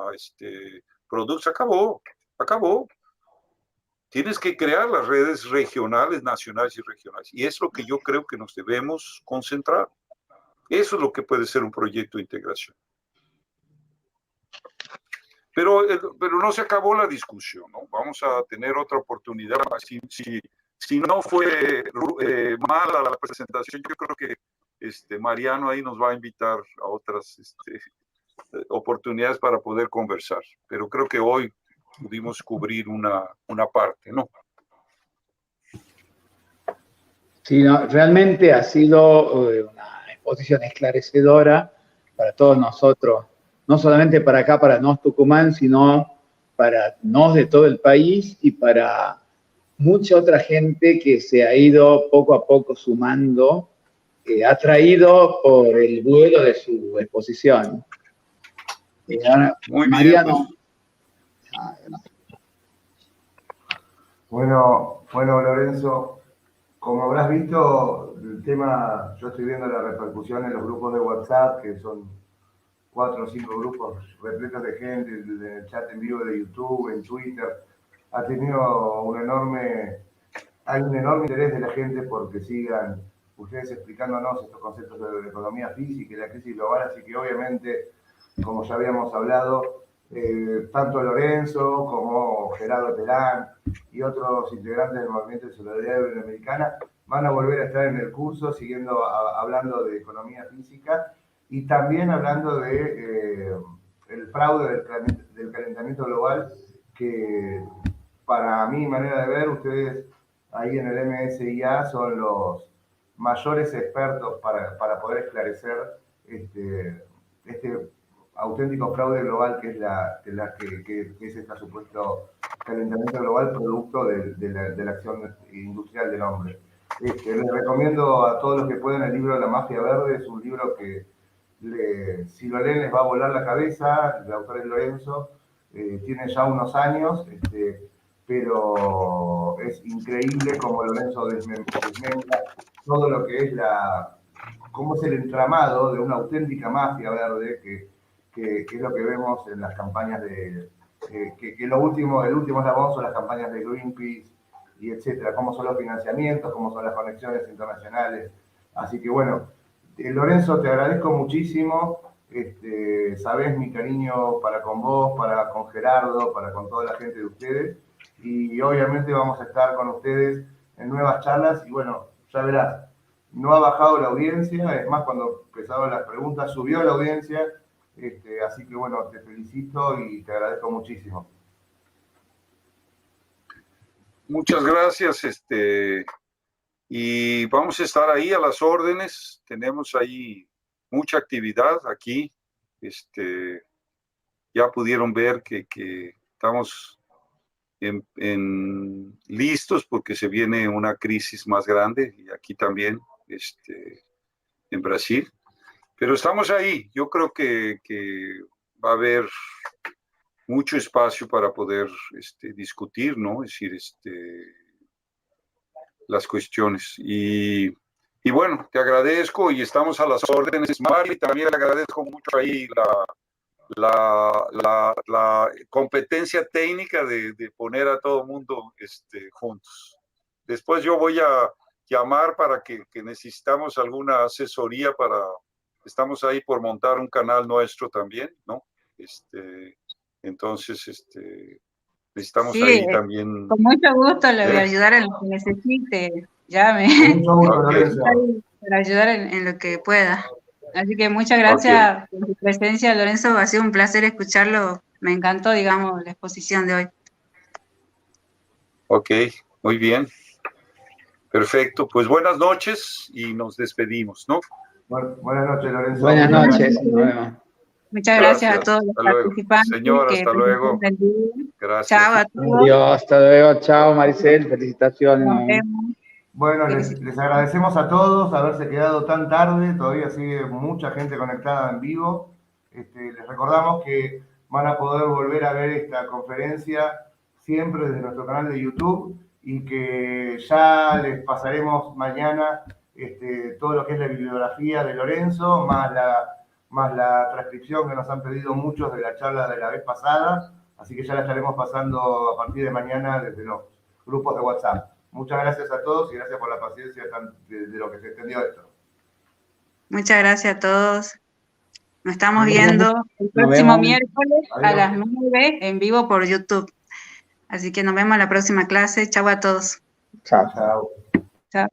productos, acabó. Tienes que crear las redes regionales, nacionales y regionales. Y es lo que yo creo que nos debemos concentrar. Eso es lo que puede ser un proyecto de integración. Pero no se acabó la discusión, ¿no? Vamos a tener otra oportunidad. Si no fue mala la presentación, yo creo que Mariano ahí nos va a invitar a otras oportunidades para poder conversar. Pero creo que hoy pudimos cubrir una parte, ¿no? Sí, no, realmente ha sido una exposición esclarecedora para todos nosotros, no solamente para acá, para nos Tucumán, sino para nos de todo el país y para mucha otra gente que se ha ido poco a poco sumando, atraído por el vuelo de su exposición. Muy Mariano. bien, Bueno, Lorenzo, como habrás visto, el tema, yo estoy viendo la repercusión en los grupos de WhatsApp, que son 4 o 5 grupos repletos de gente, en el chat en vivo de YouTube, en Twitter, ha tenido una enorme hay un enorme interés de la gente porque sigan ustedes explicándonos estos conceptos de la economía física y la crisis global, así que obviamente, como ya habíamos hablado, tanto Lorenzo como Gerardo Terán y otros integrantes del Movimiento de Solidaridad Iberoamericana van a volver a estar en el curso siguiendo hablando de economía física y también hablando de el fraude del calentamiento global, que para mi manera de ver, ustedes ahí en el MSIA son los mayores expertos para poder esclarecer este auténtico fraude global que es este supuesto calentamiento global producto de la acción industrial del hombre. Les recomiendo a todos los que puedan el libro La Mafia Verde, es un libro que si lo leen les va a volar la cabeza, el autor es Lorenzo, tiene ya unos años, pero es increíble como Lorenzo desmembra todo lo que es cómo es el entramado de una auténtica mafia verde, que es lo que vemos en las campañas que el último eslabón son las campañas de Greenpeace y etcétera, cómo son los financiamientos, cómo son las conexiones internacionales. Así que bueno, Lorenzo, te agradezco muchísimo. Sabés mi cariño para con vos, para con Gerardo, para con toda la gente de ustedes. Y obviamente vamos a estar con ustedes en nuevas charlas. Y bueno, ya verás, no ha bajado la audiencia. Es más, cuando empezaron las preguntas, subió la audiencia. Así que bueno, te felicito y te agradezco muchísimo. Muchas gracias, y vamos a estar ahí a las órdenes. Tenemos ahí mucha actividad aquí. Ya pudieron ver que estamos listos porque se viene una crisis más grande y aquí también, en Brasil. Pero estamos ahí. Yo creo que va a haber mucho espacio para poder discutir, ¿no? Es decir, las cuestiones. Y bueno, te agradezco y estamos a las órdenes. Marley, también le agradezco mucho ahí la competencia técnica de poner a todo el mundo juntos. Después yo voy a llamar para que necesitamos alguna asesoría estamos ahí por montar un canal nuestro también, ¿no? Entonces, necesitamos sí, ahí también. Con mucho gusto le voy a ayudar en lo que necesite. Llame. Para ayudar en lo que pueda. Así que muchas gracias por su presencia, Lorenzo. Ha sido un placer escucharlo. Me encantó, digamos, la exposición de hoy. Ok, muy bien. Perfecto. Pues buenas noches y nos despedimos, ¿no? Buenas noches, Lorenzo. Buenas noches. Nos vemos. Muchas gracias a todos los participantes. Señora, hasta luego. Gracias. Chao a todos. Adiós, hasta luego. Chao, Maricel. Felicitaciones. Nos vemos. Bueno, les agradecemos a todos haberse quedado tan tarde. Todavía sigue mucha gente conectada en vivo. Les recordamos que van a poder volver a ver esta conferencia siempre desde nuestro canal de YouTube y que ya les pasaremos mañana todo lo que es la bibliografía de Lorenzo, más la transcripción que nos han pedido muchos de la charla de la vez pasada, así que ya la estaremos pasando a partir de mañana desde los grupos de WhatsApp. Muchas gracias a todos y gracias por la paciencia de lo que se extendió esto. Muchas gracias a todos. Nos estamos viendo el próximo miércoles a las 9 en vivo por YouTube. Así que nos vemos en la próxima clase. Chau a todos. Chao. Chao. Chao.